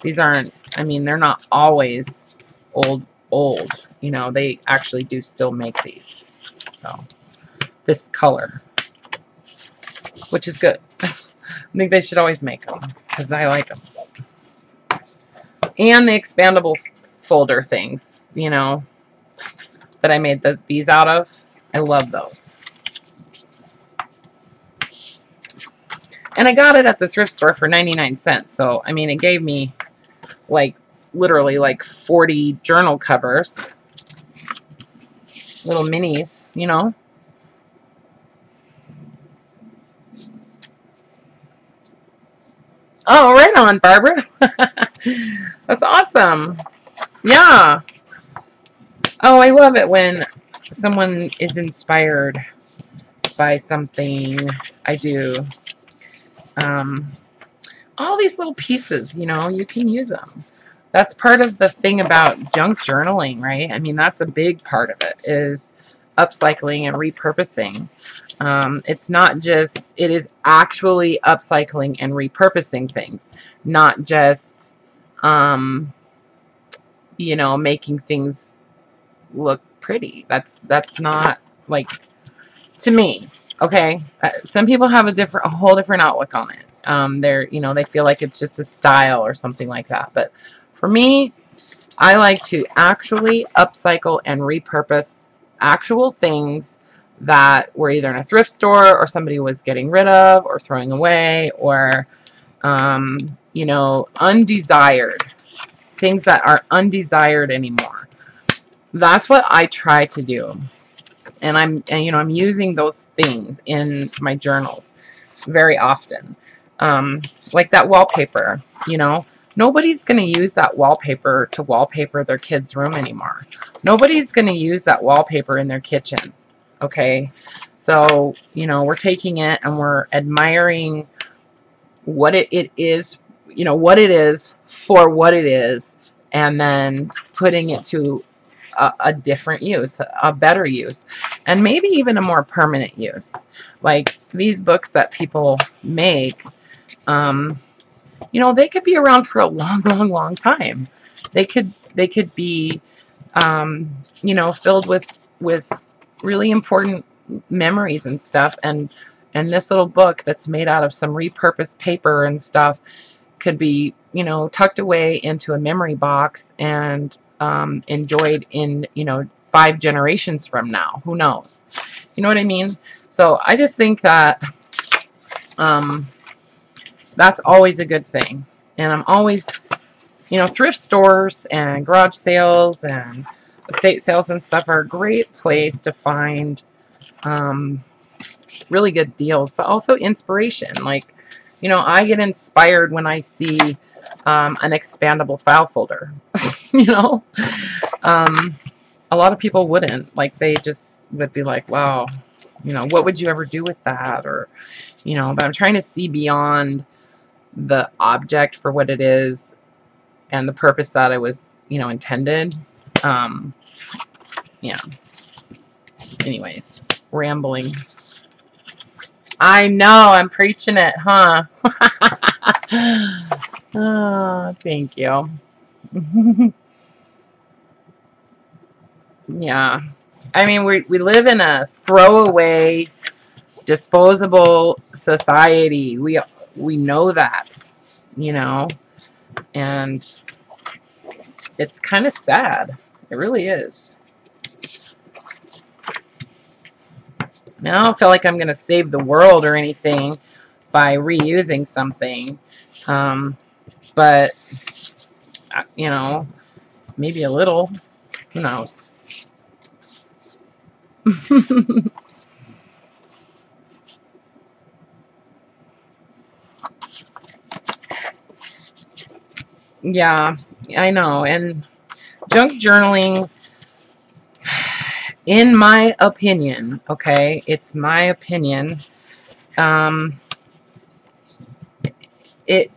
These aren't, I mean, they're not always old. You know, they actually do still make these. So, this color, which is good. I think they should always make them, because I like them. And the expandable folder things, you know, that I made these out of. I love those. And I got it at the thrift store for 99 cents. So, I mean, it gave me like literally like 40 journal covers, little minis, you know. Oh, right on, Barbara. That's awesome. Yeah. Oh, I love it when someone is inspired by something I do. Um, all these little pieces, you know, you can use them. That's part of the thing about junk journaling, right? I mean, that's a big part of it, is upcycling and repurposing. It's not just, it is actually upcycling and repurposing things, not just, you know, making things look pretty. That's not, like, to me, okay? Some people have a whole different outlook on it. They're, you know, they feel like it's just a style or something like that. But for me, I like to actually upcycle and repurpose actual things that were either in a thrift store or somebody was getting rid of or throwing away, or, you know, undesired things that are undesired anymore. That's what I try to do. And you know, I'm using those things in my journals very often. Like that wallpaper, you know, nobody's going to use that wallpaper to wallpaper their kid's room anymore. Nobody's going to use that wallpaper in their kitchen. Okay. So, you know, we're taking it and we're admiring what it is, you know, what it is for what it is, and then putting it to a different use, a better use, and maybe even a more permanent use. Like these books that people make, you know, they could be around for a long, long, long time. They could be, you know, filled with really important memories and stuff. And this little book that's made out of some repurposed paper and stuff could be, you know, tucked away into a memory box and enjoyed in, you know, 5 generations from now. Who knows? You know what I mean? So I just think that that's always a good thing. And I'm always, you know, thrift stores and garage sales and estate sales and stuff are a great place to find really good deals, but also inspiration. Like, you know, I get inspired when I see an expandable file folder. You know, a lot of people wouldn't. Like, they just would be like, wow, you know, what would you ever do with that? Or, you know, but I'm trying to see beyond the object for what it is and the purpose that it was, you know, intended. Yeah. Anyways, rambling. I know, I'm preaching it, huh? Oh, thank you. Yeah. I mean, we live in a throwaway, disposable society. We know that, you know, and it's kind of sad. It really is. I don't feel like I'm going to save the world or anything by reusing something. But, you know, maybe a little. Who knows? Yeah, I know. And junk journaling, in my opinion, okay, it's my opinion, it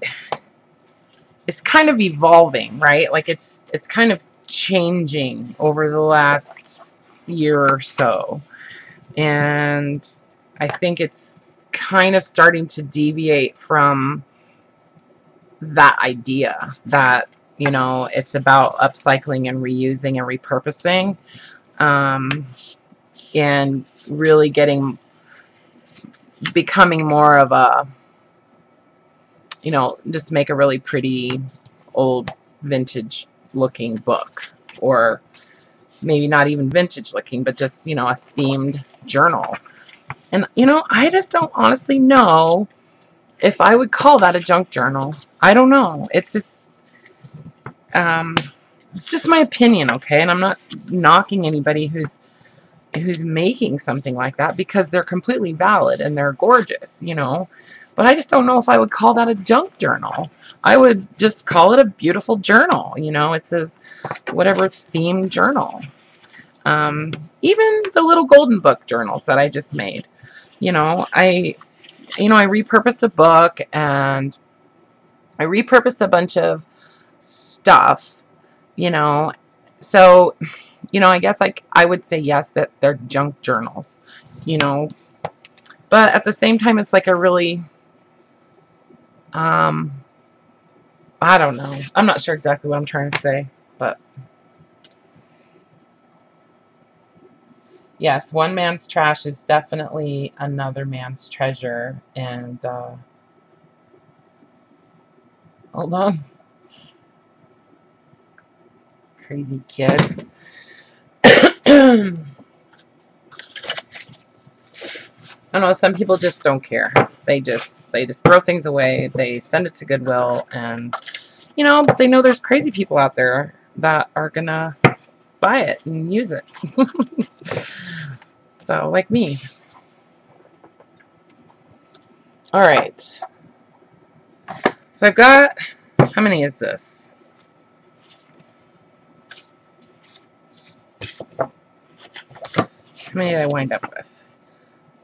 it's kind of evolving, right? Like it's kind of changing over the last year or so. And I think it's kind of starting to deviate from that idea that, you know, it's about upcycling and reusing and repurposing, and really becoming more of a, you know, just make a really pretty old vintage looking book, or maybe not even vintage looking, but just, you know, a themed journal. And, you know, I just don't honestly know if I would call that a junk journal. I don't know. Um, it's just my opinion, okay? And I'm not knocking anybody who's making something like that, because they're completely valid and they're gorgeous, you know. But I just don't know if I would call that a junk journal. I would just call it a beautiful journal, you know. It's a whatever themed journal. Even the little golden book journals that I just made, you know, I repurposed a book, and I repurposed a bunch of stuff, you know. So, you know, I guess I would say yes, that they're junk journals, you know. But at the same time, it's like a really, I don't know. I'm not sure exactly what I'm trying to say, but yes, one man's trash is definitely another man's treasure. And hold on, crazy kids. I don't know. Some people just don't care. They just throw things away. They send it to Goodwill, and you know, they know there's crazy people out there that are gonna buy it and use it. So, like me. All right. So I've got, how many is this? How many did I wind up with?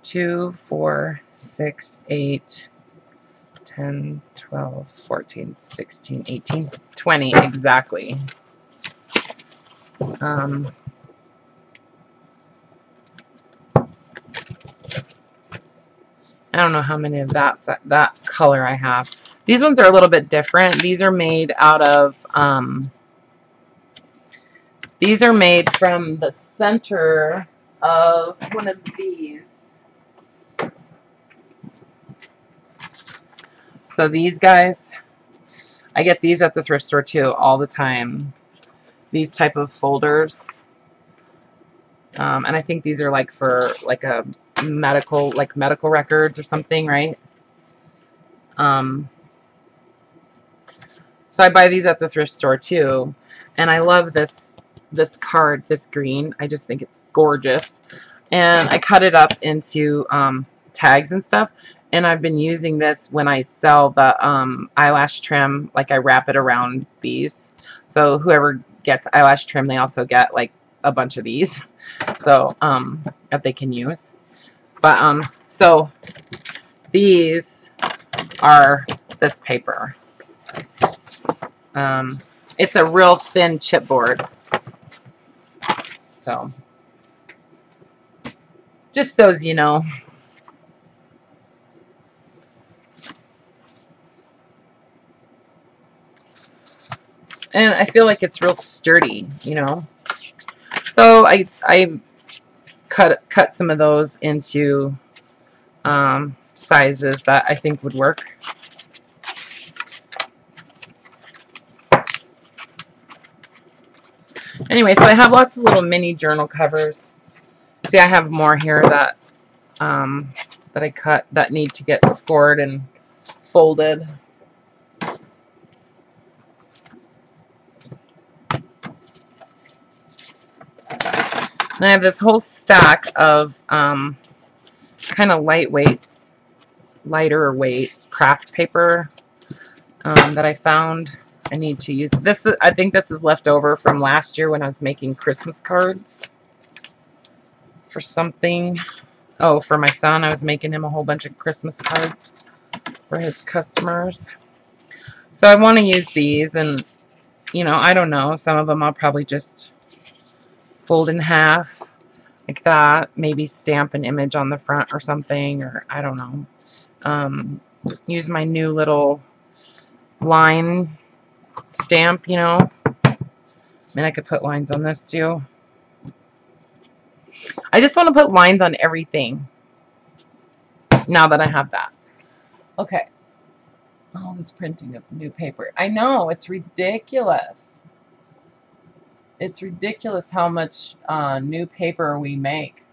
2, 4, 6, 8, 10, 12, 14, 16, 18, 20 exactly. I don't know how many of that color I have. These ones are a little bit different. These are made out of, these are made from the center of one of these. So these guys, I get these at the thrift store too all the time. These type of folders. And I think these are like for like a medical records or something, right? So I buy these at the thrift store too. And I love this card, this green. I just think it's gorgeous. And I cut it up into tags and stuff. And I've been using this when I sell the eyelash trim. Like I wrap it around these. So whoever gets eyelash trim, they also get like a bunch of these. So that they can use. But so these are this paper. It's a real thin chipboard. So just so you know. And I feel like it's real sturdy, you know. So I cut some of those into sizes that I think would work. Anyway, so I have lots of little mini journal covers. See, I have more here that that I cut that need to get scored and folded. And I have this whole stack of kind of lighter weight craft paper that I found. I need to use this. I think this is left over from last year when I was making Christmas cards for something. Oh, for my son, I was making him a whole bunch of Christmas cards for his customers. So I want to use these, and you know, I don't know. Some of them I'll probably just fold in half like that. Maybe stamp an image on the front or something, or I don't know. Use my new little line stamp, you know. I mean, I could put lines on this too. I just want to put lines on everything now that I have that. Okay. All this printing of new paper. I know, it's ridiculous. It's ridiculous how much new paper we make.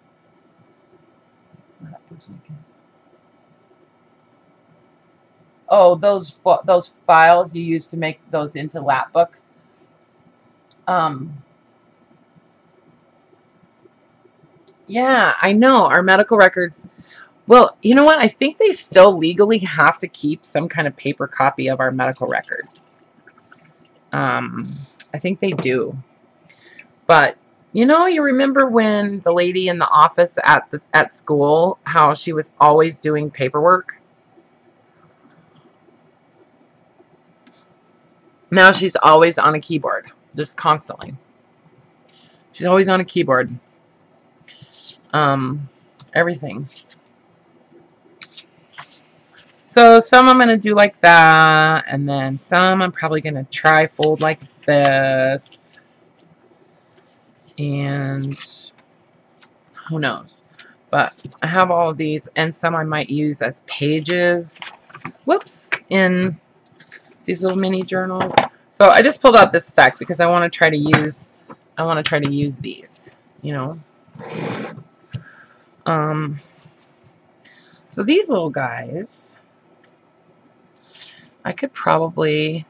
Oh, those files you use to make those into lap books. Yeah, I know. Our medical records. Well, you know what? I think they still legally have to keep some kind of paper copy of our medical records. I think they do. But you know, you remember when the lady in the office at school, how she was always doing paperwork? Now she's always on a keyboard, just constantly. She's always on a keyboard. Everything. So some I'm going to do like that, and then some I'm probably going to try fold like this. And who knows. But I have all of these, and some I might use as pages. Whoops, in these little mini journals. So I just pulled out this stack because I want to try to use these, you know. So these little guys, I could probably,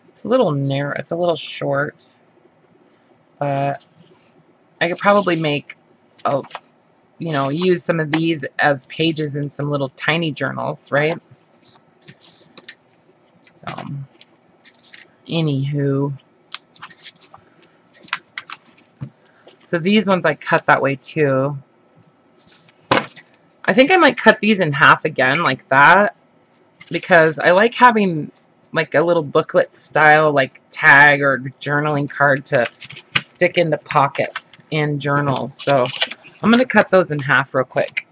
it's a little narrow, it's a little short, but I could probably make, you know, use some of these as pages in some little tiny journals, right? So, anywho. So these ones I cut that way too. I think I might cut these in half again like that, because I like having like a little booklet style like tag or journaling card to stick into pockets in journals. So I'm going to cut those in half real quick.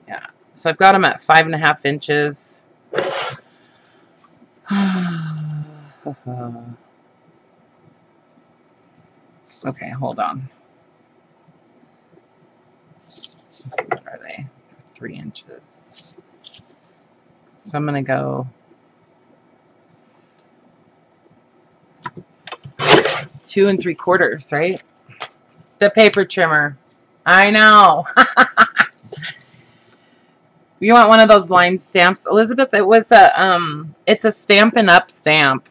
Yeah, so I've got them at 5.5 inches. Okay, hold on. Let's see, what are they? 3 inches. So I'm going to go 2 3/4, right? The paper trimmer. I know. You want one of those line stamps, Elizabeth? It was it's a Stampin' Up stamp.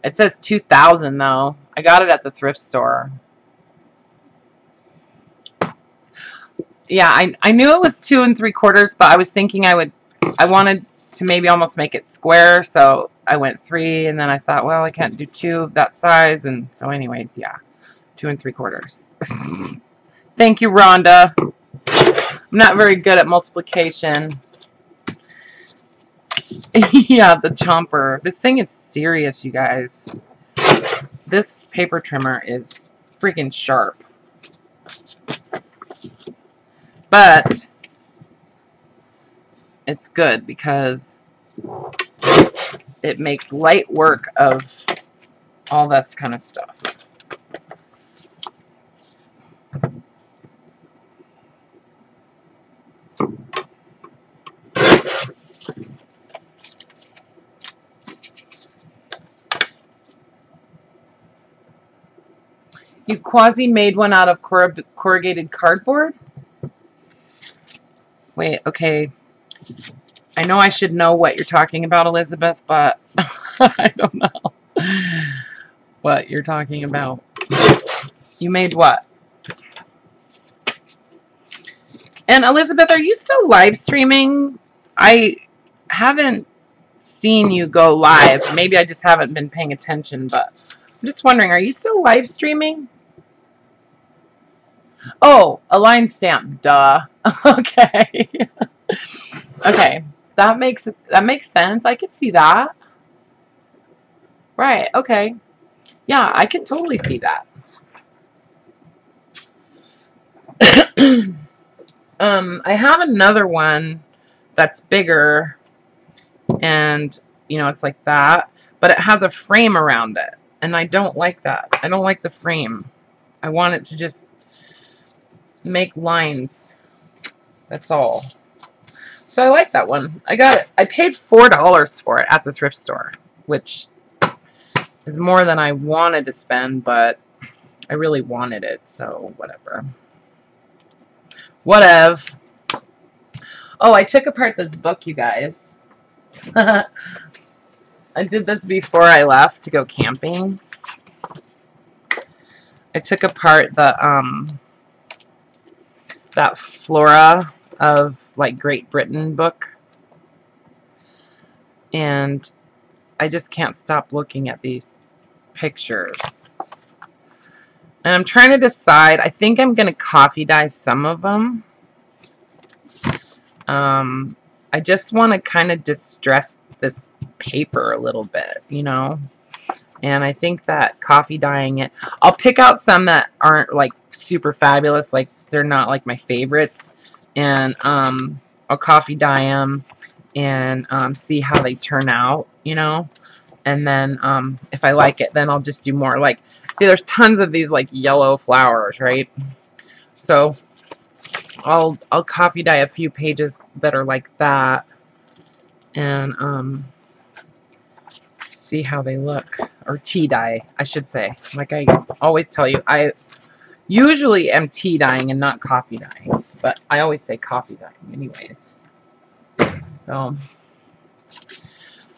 It says 2000 though. I got it at the thrift store. Yeah, I knew it was 2 3/4, but I was thinking I wanted to maybe almost make it square, so I went 3, and then I thought, well, I can't do 2 of that size, and so anyways, yeah, 2 3/4. Thank you, Rhonda. I'm not very good at multiplication. Yeah, the chomper. This thing is serious, you guys. This paper trimmer is freaking sharp. But it's good because it makes light work of all this kind of stuff. You quasi made one out of corrugated cardboard? Wait, okay. I know I should know what you're talking about, Elizabeth, but I don't know what you're talking about. You made what? And Elizabeth, are you still live streaming? I haven't seen you go live. Maybe I just haven't been paying attention, but I'm just wondering, are you still live streaming? Oh, a line stamp. Duh. Okay. Okay. That makes sense. I could see that. Right. Okay. Yeah, I could totally see that. I have another one that's bigger, and you know, it's like that, but it has a frame around it, and I don't like that. I don't like the frame. I want it to just make lines. That's all. So I like that one. I got it. I paid $4 for it at the thrift store, which is more than I wanted to spend, but I really wanted it, so whatever. Whatever. Oh, I took apart this book, you guys. I did this before I left to go camping. I took apart the that Flora of like Great Britain book, and I just can't stop looking at these pictures. And I'm trying to decide. I think I'm going to coffee dye some of them. I just want to kind of distress this paper a little bit, you know. And I think that coffee dyeing it, I'll pick out some that aren't like super fabulous, like they're not like my favorites, and I'll coffee dye them and see how they turn out, you know. And then if I like it, then I'll just do more. Like, see, there's tons of these like yellow flowers, right? So I'll coffee dye a few pages that are like that, and see how they look. Or tea dye, I should say. Like I always tell you, I usually am tea dyeing and not coffee dyeing, but I always say coffee dyeing anyways. So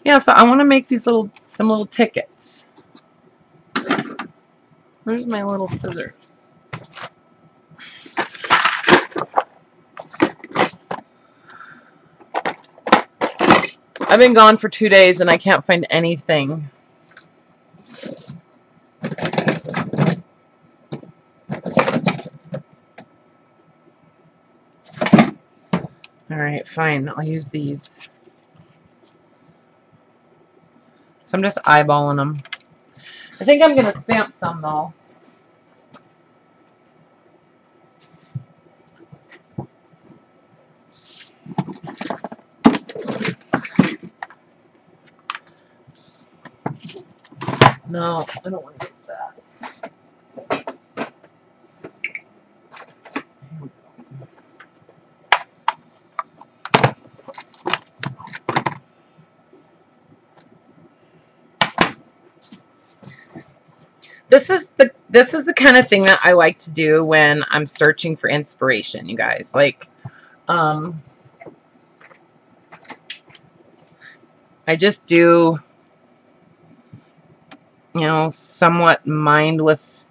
yeah, so I want to make these some little tickets. Where's my little scissors? I've been gone for 2 days and I can't find anything. Alright, fine. I'll use these. So I'm just eyeballing them. I think I'm going to stamp some, though. No, I don't want to use that. This is the kind of thing that I like to do when I'm searching for inspiration, you guys. Like, I just do, you know, somewhat mindless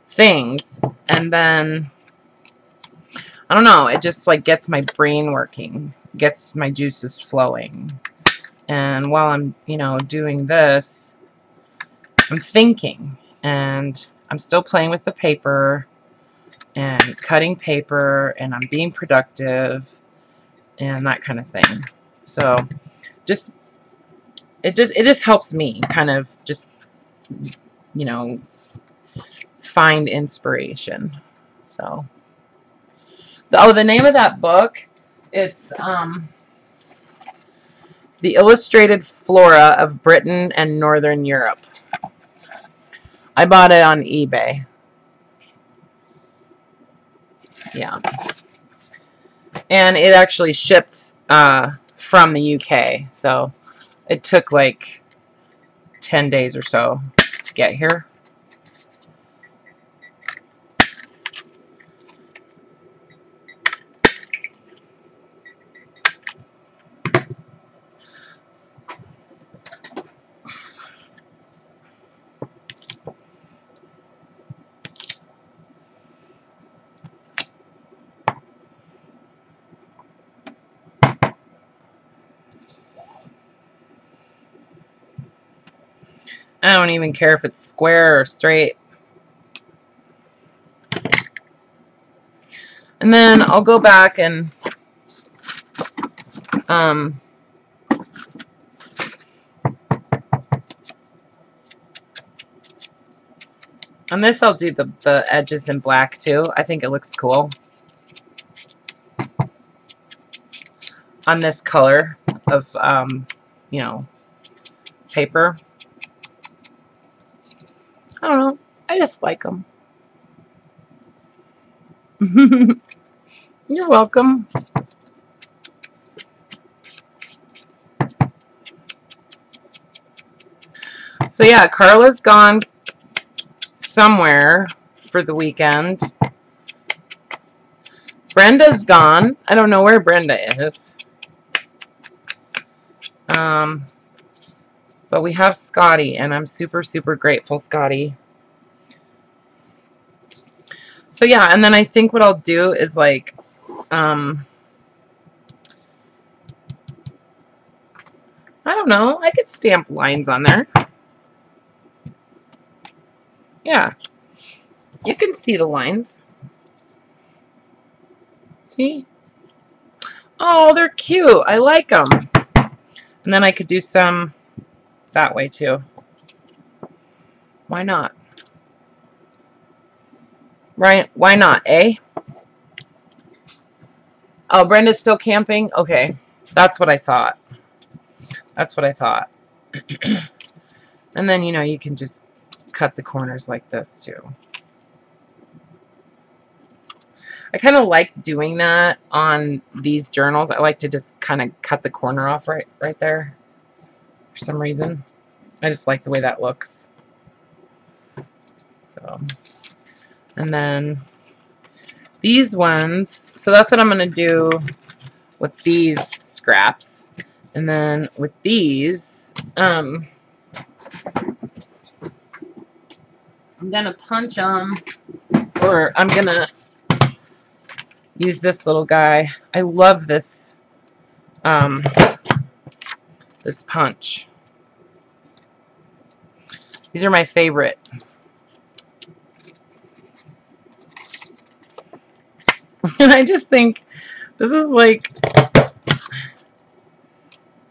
things, and then I don't know, it just like gets my brain working, gets my juices flowing. And while I'm, you know, doing this, I'm thinking, and I'm still playing with the paper and cutting paper, and I'm being productive and that kind of thing. So it just helps me kind of just, you know, find inspiration. So the name of that book, it's The Illustrated Flora of Britain and Northern Europe. I bought it on eBay. Yeah. And it actually shipped from the UK. So it took like 10 days or so to get here. I don't even care if it's square or straight. And then I'll go back and on this I'll do the edges in black too. I think it looks cool on this color of you know, paper. I don't know. I just like them. You're welcome. So yeah, Carla's gone somewhere for the weekend. Brenda's gone. I don't know where Brenda is. But we have Scotty, and I'm super, super grateful, Scotty. So yeah, and then I think what I'll do is like, I don't know, I could stamp lines on there. Yeah, you can see the lines. See? Oh, they're cute. I like them. And then I could do some that way too. Why not? Right? Why not, eh? Oh, Brenda's still camping? Okay. That's what I thought. That's what I thought. And then, you know, you can just cut the corners like this too. I kind of like doing that on these journals. I like to just kind of cut the corner off right there for some reason. I just like the way that looks. So, and then these ones, so that's what I'm going to do with these scraps. And then with these, I'm going to punch them, or I'm going to use this little guy. I love this, this punch. These are my favorite. And I just think this is like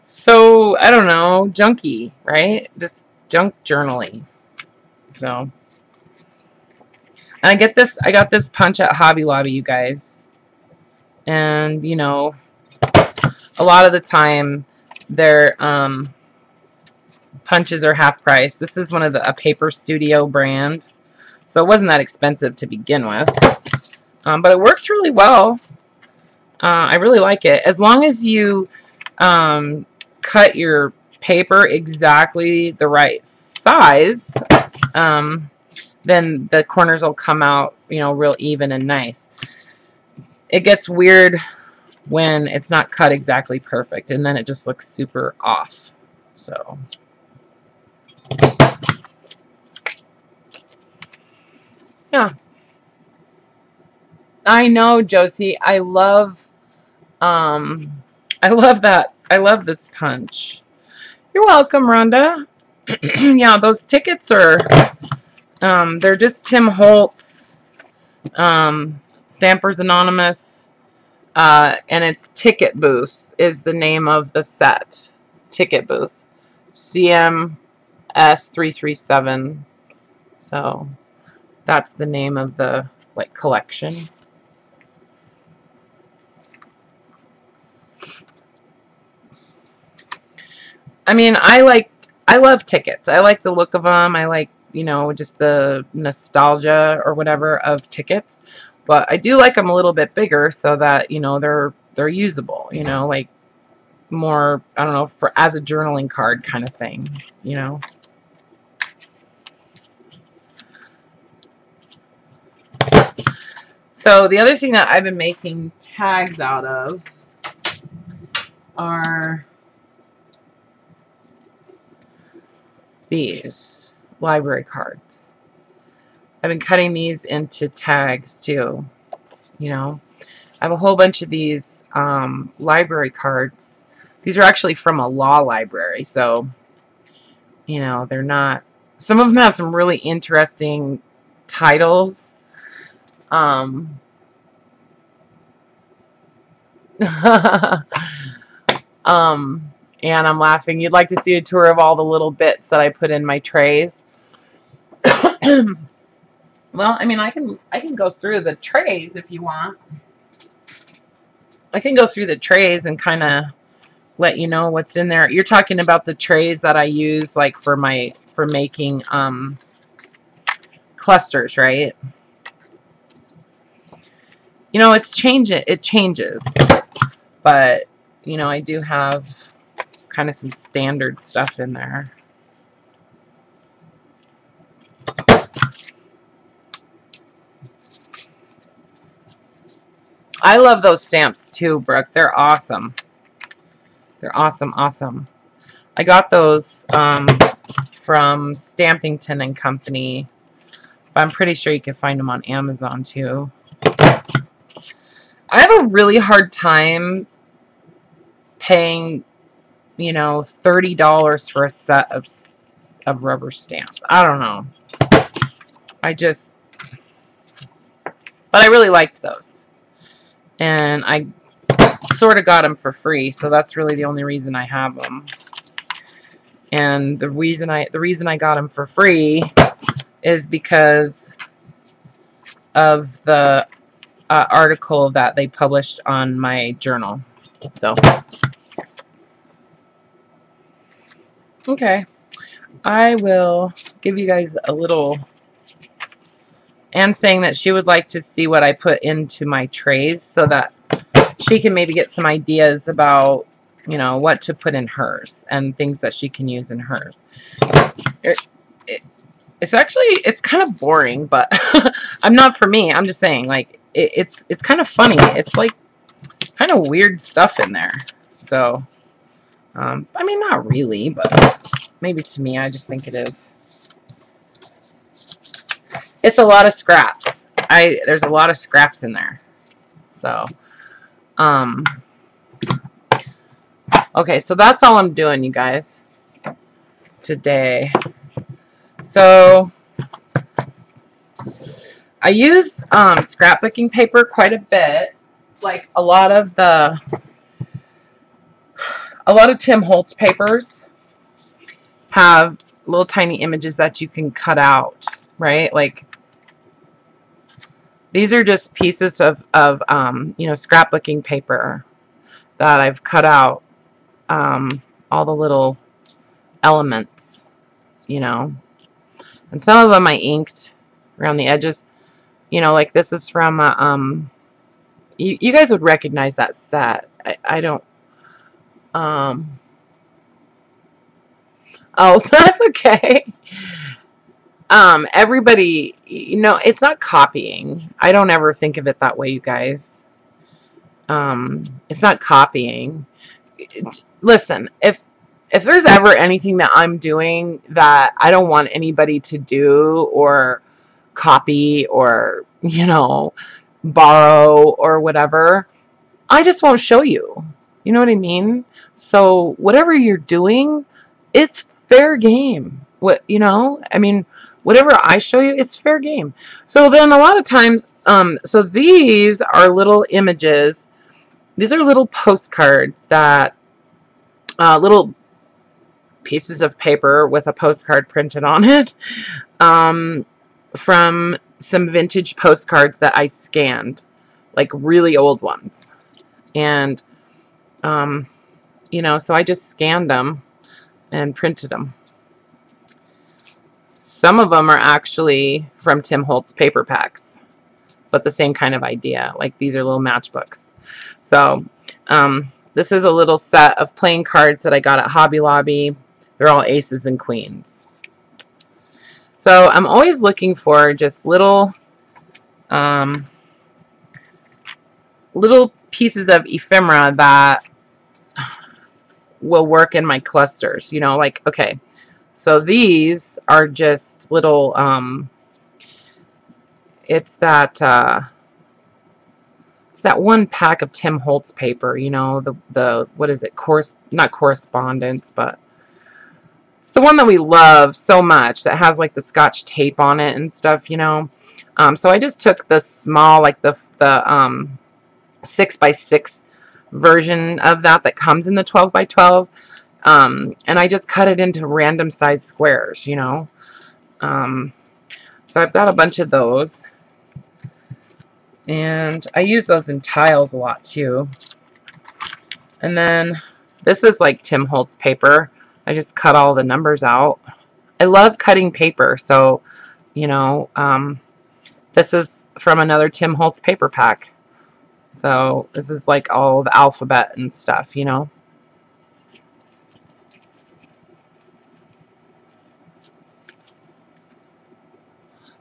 so, I don't know, junky, right? Just junk journaling. So, and I got this punch at Hobby Lobby, you guys. And, you know, a lot of the time their punches are half price. This is one of a Paper Studio brand. So it wasn't that expensive to begin with. But it works really well. I really like it. As long as you cut your paper exactly the right size, then the corners will come out, you know, real even and nice. It gets weird when it's not cut exactly perfect, and then it just looks super off. So yeah, I know, Josie. I love that. I love this punch. You're welcome, Rhonda. Yeah, those tickets are they're just Tim Holtz, Stampers Anonymous, and it's Ticket Booth is the name of the set. Ticket Booth, CMS 337. So that's the name of the like collection. I mean, I love tickets. I like the look of them. I like, you know, just the nostalgia or whatever of tickets. But I do like them a little bit bigger so that, you know, they're usable, you know, like more, I don't know, for as a journaling card kind of thing, you know. So the other thing that I've been making tags out of are these library cards. I've been cutting these into tags too, you know. I have a whole bunch of these library cards. These are actually from a law library, so, you know, they're not, some of them have some really interesting titles. And I'm laughing. You'd like to see a tour of all the little bits that I put in my trays. Well, I mean, I can go through the trays if you want. I can go through the trays and kind of let you know what's in there. You're talking about the trays that I use like for making clusters, right? You know, it changes. But, you know, I do have kind of some standard stuff in there. I love those stamps too, Brooke. They're awesome. They're awesome, awesome. I got those from Stampington and Company, but I'm pretty sure you can find them on Amazon too. I have a really hard time paying, you know, $30 for a set of rubber stamps. I don't know. But I really liked those. And I sort of got them for free, so that's really the only reason I have them. And the reason I got them for free is because of the article that they published on my journal. So, okay, I will give you guys a little. Anne saying that she would like to see what I put into my trays so that she can maybe get some ideas about, you know, what to put in hers and things that she can use in hers. It's kind of boring, but I'm not for me. I'm just saying, like, it's kind of funny. It's like kind of weird stuff in there. So, I mean, not really, but maybe to me, I just think it is. It's a lot of scraps. There's a lot of scraps in there. So, okay, so that's all I'm doing, you guys, today. So, I use scrapbooking paper quite a bit. Like a lot of Tim Holtz papers have little tiny images that you can cut out, right? Like these are just pieces of you know, scrapbooking paper that I've cut out all the little elements, you know. And some of them I inked around the edges. You know, like this is from you guys would recognize that set. I don't oh, that's okay. Everybody, you know, it's not copying. I don't ever think of it that way, you guys. It's not copying. Listen, if there's ever anything that I'm doing that I don't want anybody to do or copy or, you know, borrow or whatever, I just won't show you. You know what I mean? So whatever you're doing, it's fair game. What, you know, I mean, whatever I show you, it's fair game. So then a lot of times, so these are little images. These are little postcards that, little pieces of paper with a postcard printed on it, from some vintage postcards that I scanned, like really old ones. And, you know, so I just scanned them and printed them. Some of them are actually from Tim Holtz paper packs, but the same kind of idea. Like these are little matchbooks. So, this is a little set of playing cards that I got at Hobby Lobby. They're all aces and queens. So I'm always looking for just little little pieces of ephemera that will work in my clusters. You know, like, okay, so these are just little, it's that one pack of Tim Holtz paper, you know, the what is it, not correspondence, but it's the one that we love so much that has like the Scotch tape on it and stuff, you know. So I just took the small, like the 6x6 version of that comes in the 12x12, and I just cut it into random size squares, you know. So I've got a bunch of those, and I use those in tiles a lot too. And then this is like Tim Holtz paper. I just cut all the numbers out. I love cutting paper, so, you know, this is from another Tim Holtz paper pack. So this is like all the alphabet and stuff, you know.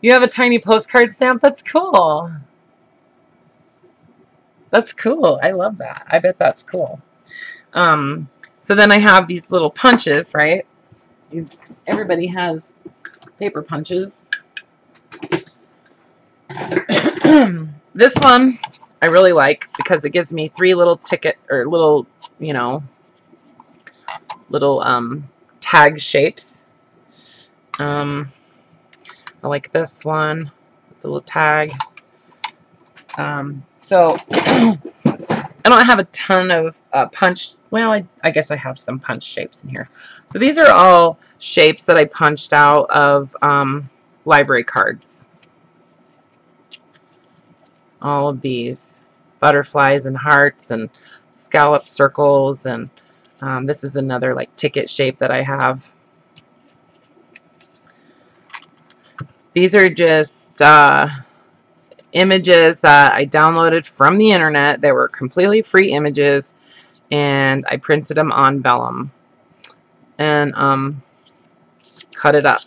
You have a tiny postcard stamp? That's cool. That's cool. I love that. I bet that's cool. Um, so then I have these little punches, right? Everybody has paper punches. This one I really like because it gives me 3 little ticket or little, you know, little tag shapes. I like this one, the little tag. So I don't have a ton of punch. Well, I guess I have some punch shapes in here. So these are all shapes that I punched out of library cards. All of these butterflies and hearts and scallop circles, and this is another like ticket shape that I have. These are just images that I downloaded from the internet. They were completely free images, and I printed them on vellum and cut it up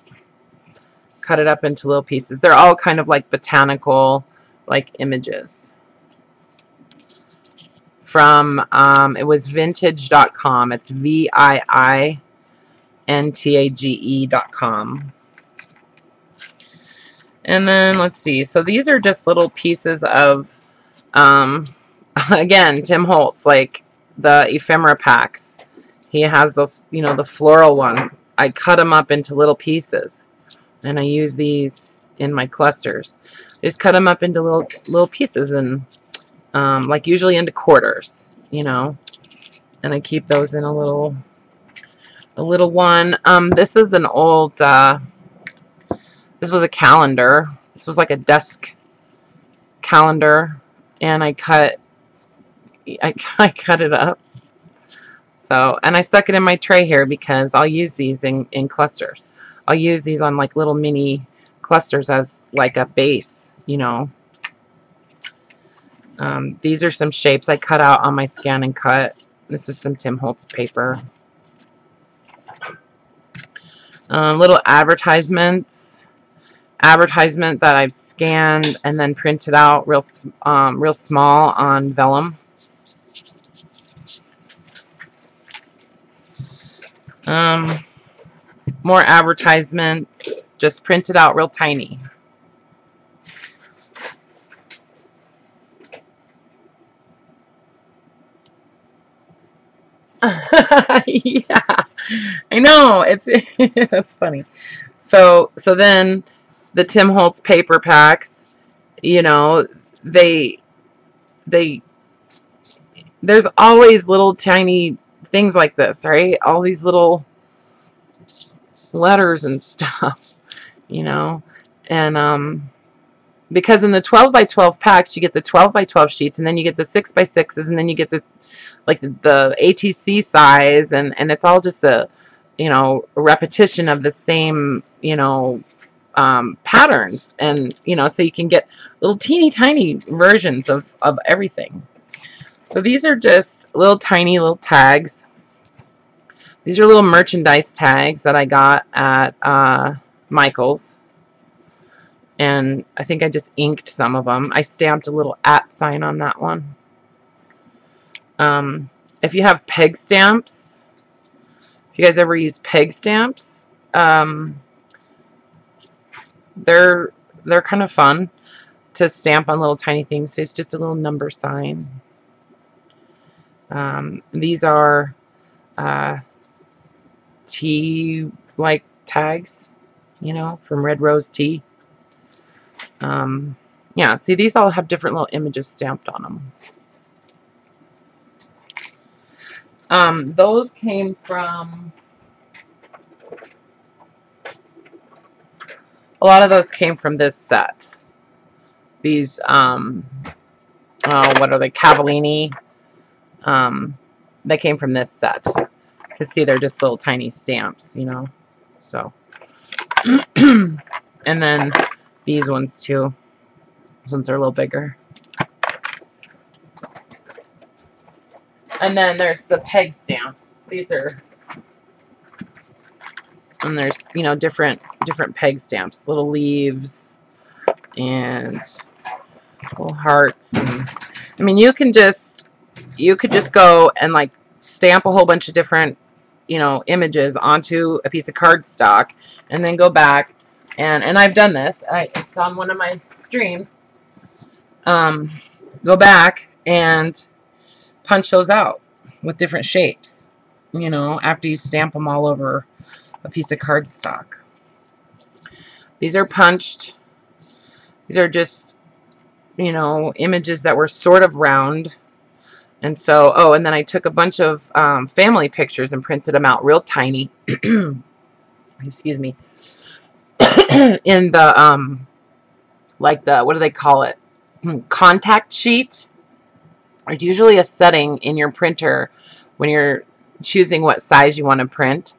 into little pieces. They're all kind of like botanical like images from it was vintage.com. It's VIINTAGE.com. And then let's see. So these are just little pieces of again, Tim Holtz, like the ephemera packs. He has those, you know, the floral one. I cut them up into little pieces, and I use these in my clusters. I just cut them up into little pieces, and like usually into quarters, you know. And I keep those in a little one. This is an old. This was a calendar. This was like a desk calendar, and I cut it up. So, and I stuck it in my tray here because I'll use these in clusters. I'll use these on like little mini clusters as like a base, you know. These are some shapes I cut out on my scan and cut. This is some Tim Holtz paper. Little advertisements. Advertisement that I've scanned and then printed out real small on vellum. More advertisements, just printed out real tiny. Yeah, I know, it's it's funny. So then the Tim Holtz paper packs, you know, they there's always little tiny things like this, right? All these little letters and stuff, you know. And because in the 12 by 12 packs you get the 12 by 12 sheets, and then you get the 6 by 6s, and then you get the like the ATC size, and it's all just a, you know, a repetition of the same, you know, patterns, and you know, so you can get little teeny tiny versions of everything. So these are just little tiny little tags. These are little merchandise tags that I got at Michael's, and I think I just inked some of them. I stamped a little @ sign on that one. If you have peg stamps, if you guys ever use peg stamps, they're kind of fun to stamp on little tiny things. So it's just a little number sign. These are tea like tags, you know, from Red Rose Tea. Yeah, see, these all have different little images stamped on them. Those came from, a lot of those came from this set. These, oh, what are they, Cavallini? They came from this set. Because, see, they're just little tiny stamps, you know. So, and then these ones, too. These ones are a little bigger. And then there's the peg stamps. These are, and there's, you know, different peg stamps, little leaves and little hearts. And I mean, you could just go and like stamp a whole bunch of different, you know, images onto a piece of cardstock, and then go back and I've done this. It's on one of my streams. Go back and punch those out with different shapes, you know, after you stamp them all over a piece of cardstock. These are punched. These are just, you know, images that were sort of round. And so, oh, and then I took a bunch of family pictures and printed them out real tiny. Excuse me. In the, like the, what do they call it? Contact sheet. There's usually a setting in your printer when you're choosing what size you want to print.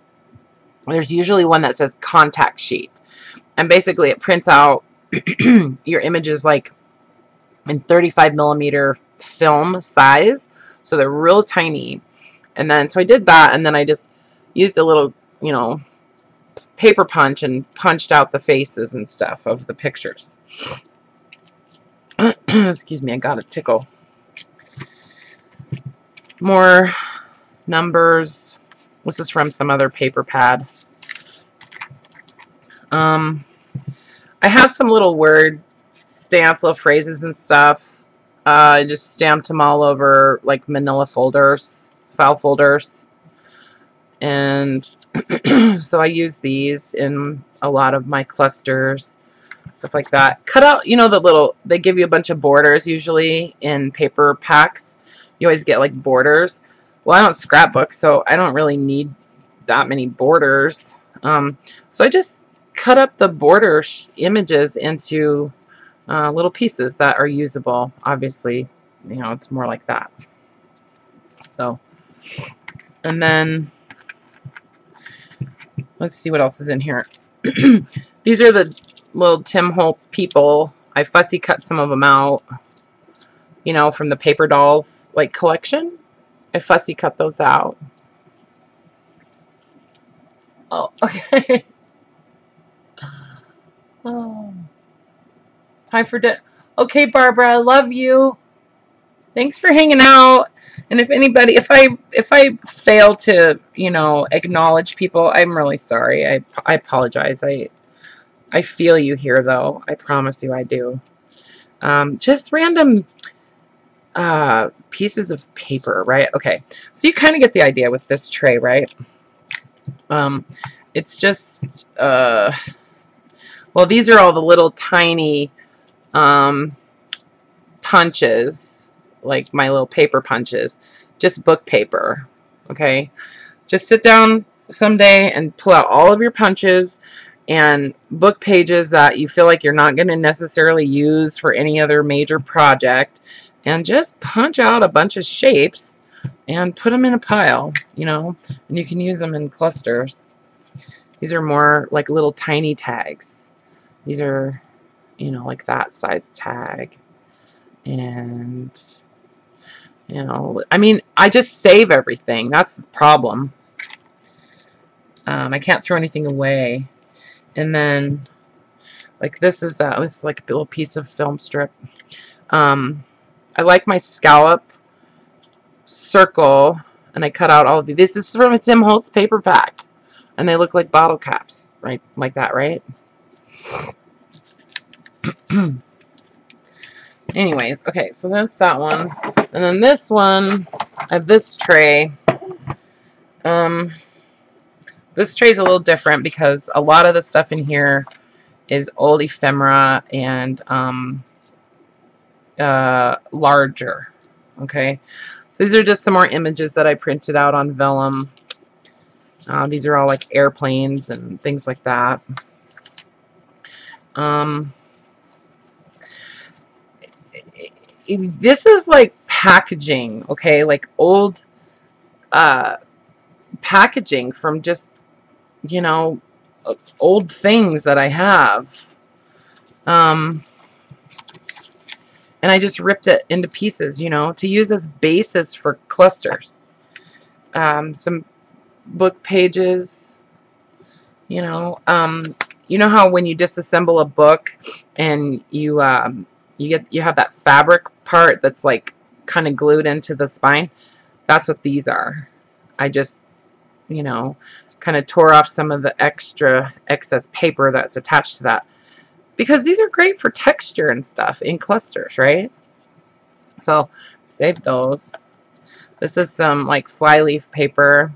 There's usually one that says contact sheet. And basically it prints out your images like in 35 millimeter film size. So they're real tiny. And then, so I did that, and then I just used a little, you know, paper punch and punched out the faces and stuff of the pictures. Excuse me, I got a tickle. More numbers. This is from some other paper pad. I have some little word stamps, little phrases and stuff. I just stamped them all over like manila folders, file folders. And so I use these in a lot of my clusters, stuff like that. Cut out, you know, the little, they give you a bunch of borders usually in paper packs. You always get like borders. Well, I don't scrapbook, so I don't really need that many borders. So I just cut up the border images into little pieces that are usable. Obviously, you know, it's more like that. So, and then let's see what else is in here. These are the little Tim Holtz people. I fussy cut some of them out, you know, from the paper dolls like collection. I fussy cut those out. Oh, okay. Oh, time for dinner. Okay, Barbara, I love you. Thanks for hanging out. And if anybody, if I fail to, you know, acknowledge people, I'm really sorry. I apologize. I feel you here, though. I promise you I do. Just random pieces of paper, right? Okay, so you kind of get the idea with this tray, right? It's just, well, these are all the little tiny punches, like my little paper punches, just book paper, okay? Just sit down someday and pull out all of your punches and book pages that you feel like you're not going to necessarily use for any other major project, and just punch out a bunch of shapes and put them in a pile, you know, and you can use them in clusters. These are more like little tiny tags. These are, you know, like that size tag. And, you know, I mean, I just save everything. That's the problem. I can't throw anything away. And then, like, this is like a little piece of film strip. I like my scallop circle, and I cut out all of these. This is from a Tim Holtz paper pack, and they look like bottle caps, right? Like that, right? Anyways, okay, so that's that one. And then this one, I have this tray. This tray is a little different because a lot of the stuff in here is old ephemera and larger. Okay, so these are just some more images that I printed out on vellum. These are all like airplanes and things like that. This is like packaging, okay, like old packaging from just, you know, old things that I have. and I just ripped it into pieces, you know, to use as bases for clusters. Some book pages, you know. You know how when you disassemble a book and you have that fabric part that's like kind of glued into the spine? That's what these are. I just, you know, kind of tore off some of the excess paper that's attached to that, because these are great for texture and stuff in clusters, right? So save those. This is some like flyleaf paper.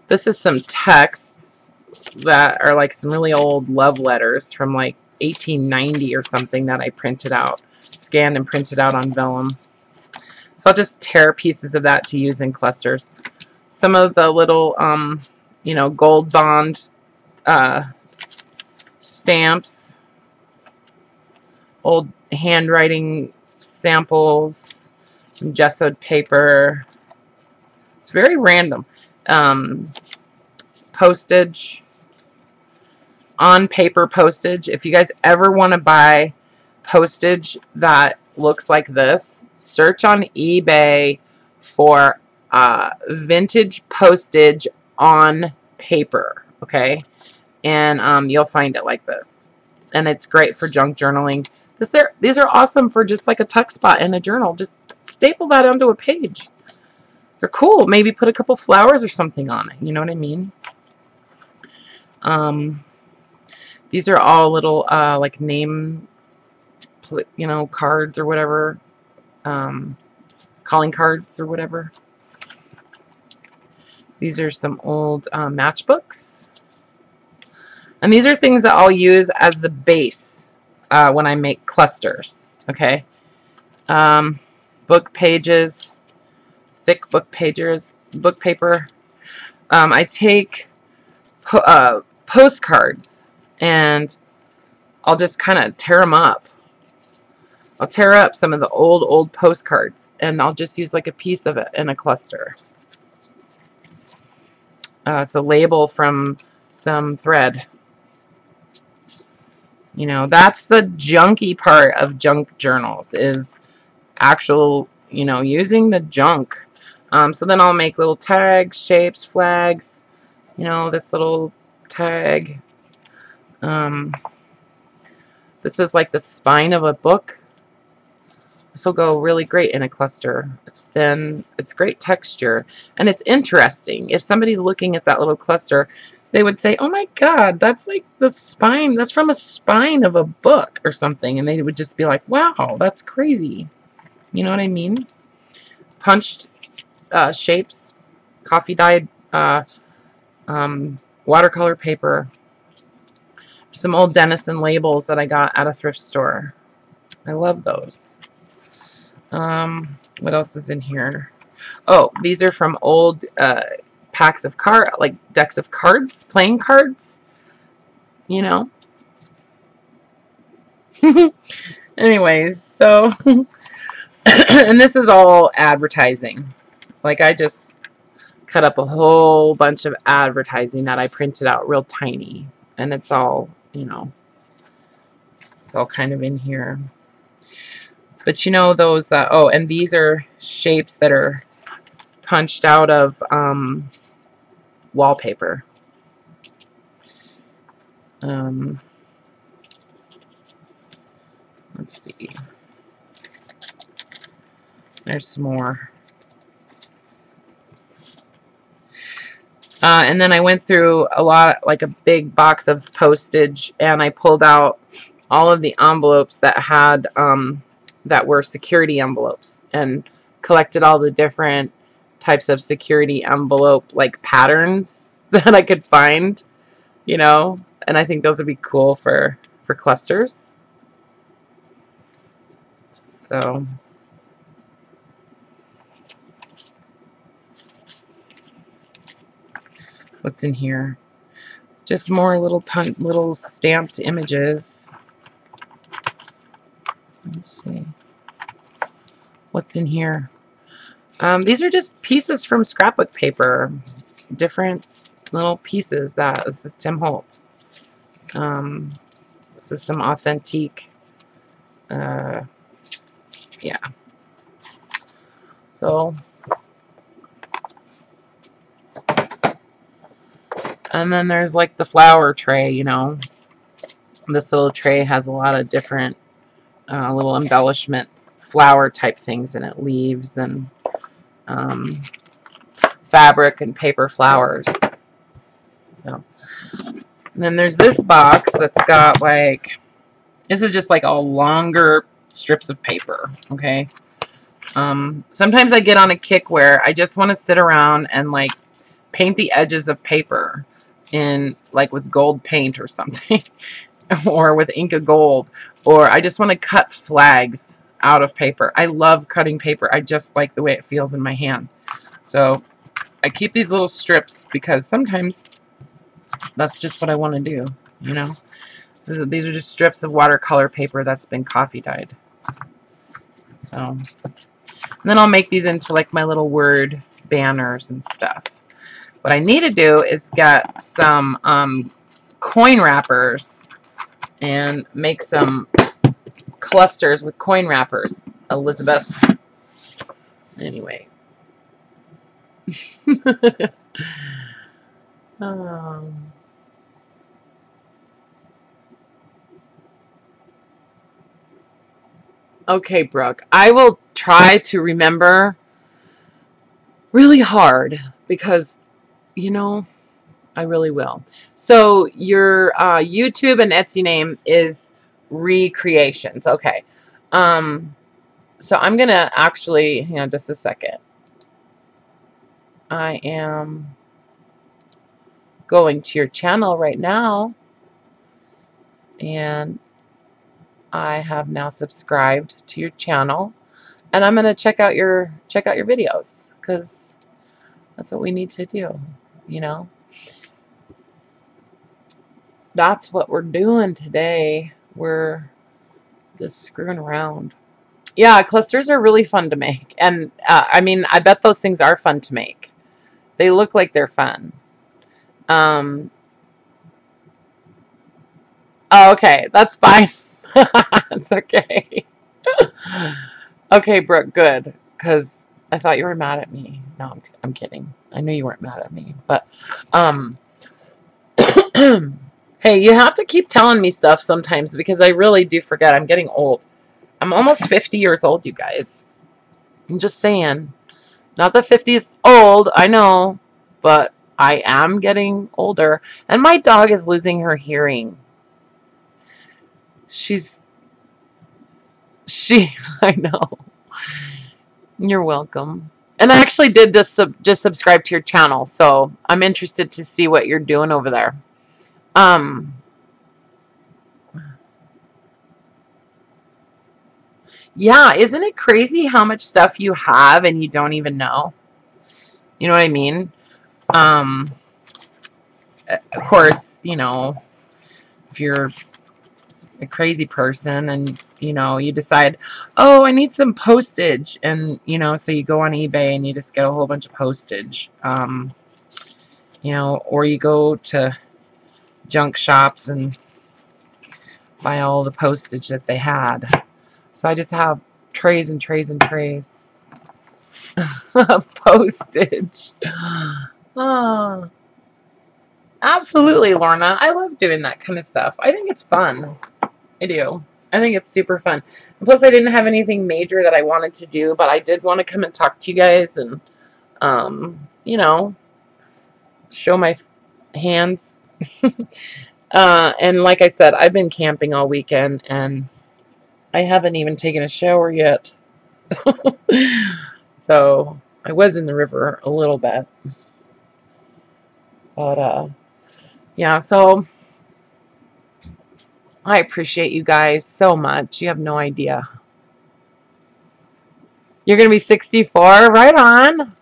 This is some texts that are like some really old love letters from like 1890 or something that I printed out, scanned and printed out on vellum. So I'll just tear pieces of that to use in clusters. Some of the little, you know, gold bond stamps, old handwriting samples, some gessoed paper. It's very random. Postage, on paper postage. If you guys ever want to buy postage that looks like this, search on eBay for vintage postage on paper, okay? And you'll find it like this. And it's great for junk journaling. These are awesome for just like a tuck spot in a journal. Just staple that onto a page. They're cool. Maybe put a couple flowers or something on it. You know what I mean? These are all little like name, you know, cards or whatever, calling cards or whatever. These are some old matchbooks, and these are things that I'll use as the base when I make clusters. Okay, book pages, thick book pages, book paper. I take postcards and I'll just kind of tear them up. I'll tear up some of the old postcards and I'll just use like a piece of it in a cluster. It's a label from some thread. You know, that's the junky part of junk journals, is actual, you know, using the junk. So then I'll make little tags, shapes, flags. You know, this little tag. This is like the spine of a book. This will go really great in a cluster. It's thin, it's great texture, and it's interesting. If somebody's looking at that little cluster, they would say, oh my god, that's like the spine, that's from a spine of a book or something, and they would just be like, wow, that's crazy. You know what I mean? Punched shapes, coffee dyed watercolor paper, some old Denison labels that I got at a thrift store. I love those. What else is in here? Oh, these are from old packs of like decks of cards, playing cards. You know. Anyways, so and this is all advertising. Like I just cut up a whole bunch of advertising that I printed out real tiny, and it's all, you know, it's all kind of in here. But you know those, oh, and these are shapes that are punched out of wallpaper. Let's see. There's some more. And then I went through a lot, like a big box of postage, and I pulled out all of the envelopes that had, that were security envelopes, and collected all the different types of security envelope, like patterns that I could find, you know, and I think those would be cool for clusters. So what's in here? Just more little stamped images. Let's see. What's in here? These are just pieces from scrapbook paper. Different little pieces. This is Tim Holtz. This is some authentic, yeah. So, and then there's like the flower tray, you know. This little tray has a lot of different little embellishment flower type things in it, leaves and fabric and paper flowers. So, and then there's this box that's got like, this is just like all longer strips of paper, okay? Sometimes I get on a kick where I just want to sit around and like paint the edges of paper in like with gold paint or something or with ink of gold, or I just want to cut flags out of paper. I love cutting paper. I just like the way it feels in my hand. So I keep these little strips because sometimes that's just what I want to do, you know. These are just strips of watercolor paper that's been coffee dyed. So, and then I'll make these into like my little word banners and stuff. What I need to do is get some coin wrappers and make some clusters with coin wrappers, Elizabeth. Anyway. Okay, Brooke. I will try to remember really hard because, you know, I really will. So your YouTube and Etsy name is Recreations. Okay. So I'm going to actually, hang on just a second. I am going to your channel right now. And I have now subscribed to your channel. And I'm going to check out your videos because that's what we need to do, you know. That's what we're doing today. We're just screwing around. Yeah, clusters are really fun to make. And I mean, I bet those things are fun to make. They look like they're fun. Oh, okay. That's fine. It's okay. Okay, Brooke, good. Because I thought you were mad at me. No, I'm kidding. I knew you weren't mad at me. But, hey, you have to keep telling me stuff sometimes because I really do forget. I'm getting old. I'm almost 50 years old, you guys. I'm just saying. Not that 50 is old, I know, but I am getting older. And my dog is losing her hearing. I know. You're welcome. And I actually did just subscribe to your channel, so I'm interested to see what you're doing over there. Yeah, isn't it crazy how much stuff you have and you don't even know? You know what I mean? Of course, you know, if you're a crazy person and, you know, you decide, oh, I need some postage. And, you know, so you go on eBay and you just get a whole bunch of postage. You know, or you go to junk shops and buy all the postage that they had. So I just have trays and trays and trays of postage. Oh, absolutely, Lorna. I love doing that kind of stuff. I think it's fun. I do. I think it's super fun. And plus, I didn't have anything major that I wanted to do, but I did want to come and talk to you guys and, you know, show my hands. And like I said, I've been camping all weekend, and I haven't even taken a shower yet. So I was in the river a little bit. But, yeah, so I appreciate you guys so much. You have no idea. You're going to be 64? Right on.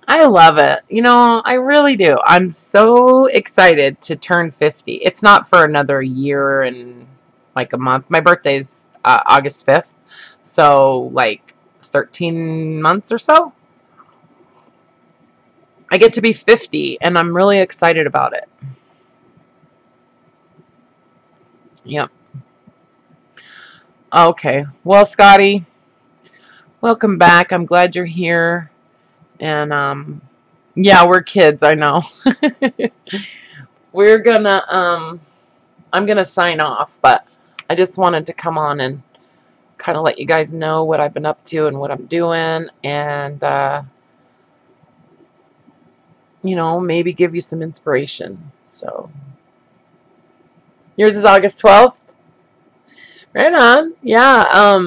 I love it. You know, I really do. I'm so excited to turn 50. It's not for another year and like a month. My birthday's August 5th. So, like 13 months or so. I get to be 50, and I'm really excited about it. Yep. Okay. Well, Scotty, welcome back. I'm glad you're here. And yeah, we're kids, I know. We're gonna I'm gonna sign off, but I just wanted to come on and kind of let you guys know what I've been up to and what I'm doing, and you know, maybe give you some inspiration. So yours is August 12th. Right on. Yeah.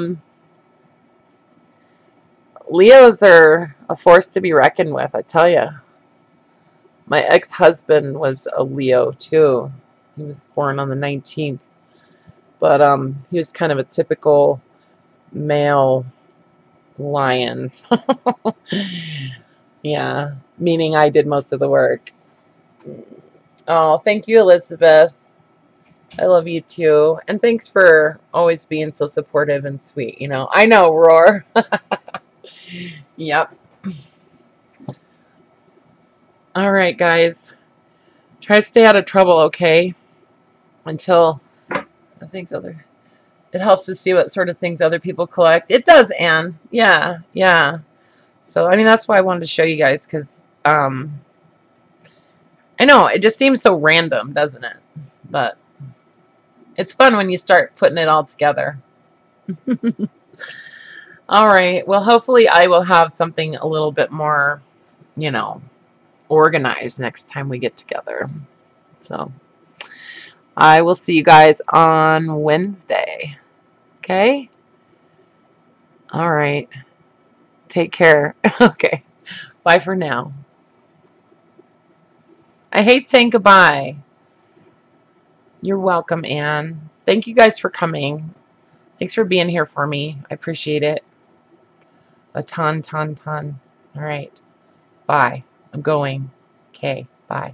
Leos are a force to be reckoned with, I tell you. My ex-husband was a Leo too. He was born on the 19th, but he was kind of a typical male lion. Yeah, meaning I did most of the work. Oh, thank you, Elizabeth. I love you too. And thanks for always being so supportive and sweet. You know, I know, Roar. Yep. All right, guys. Try to stay out of trouble, okay? Until things other. It helps to see what sort of things other people collect. It does, Anne. Yeah, yeah. So, I mean, that's why I wanted to show you guys, because I know, it just seems so random, doesn't it? But it's fun when you start putting it all together. All right. Well, hopefully I will have something a little bit more, you know, organized next time we get together. So I will see you guys on Wednesday. Okay? All right. Take care. Okay. Bye for now. I hate saying goodbye. You're welcome, Anne. Thank you guys for coming. Thanks for being here for me. I appreciate it. A ton. All right. Bye. I'm going. Okay. Bye.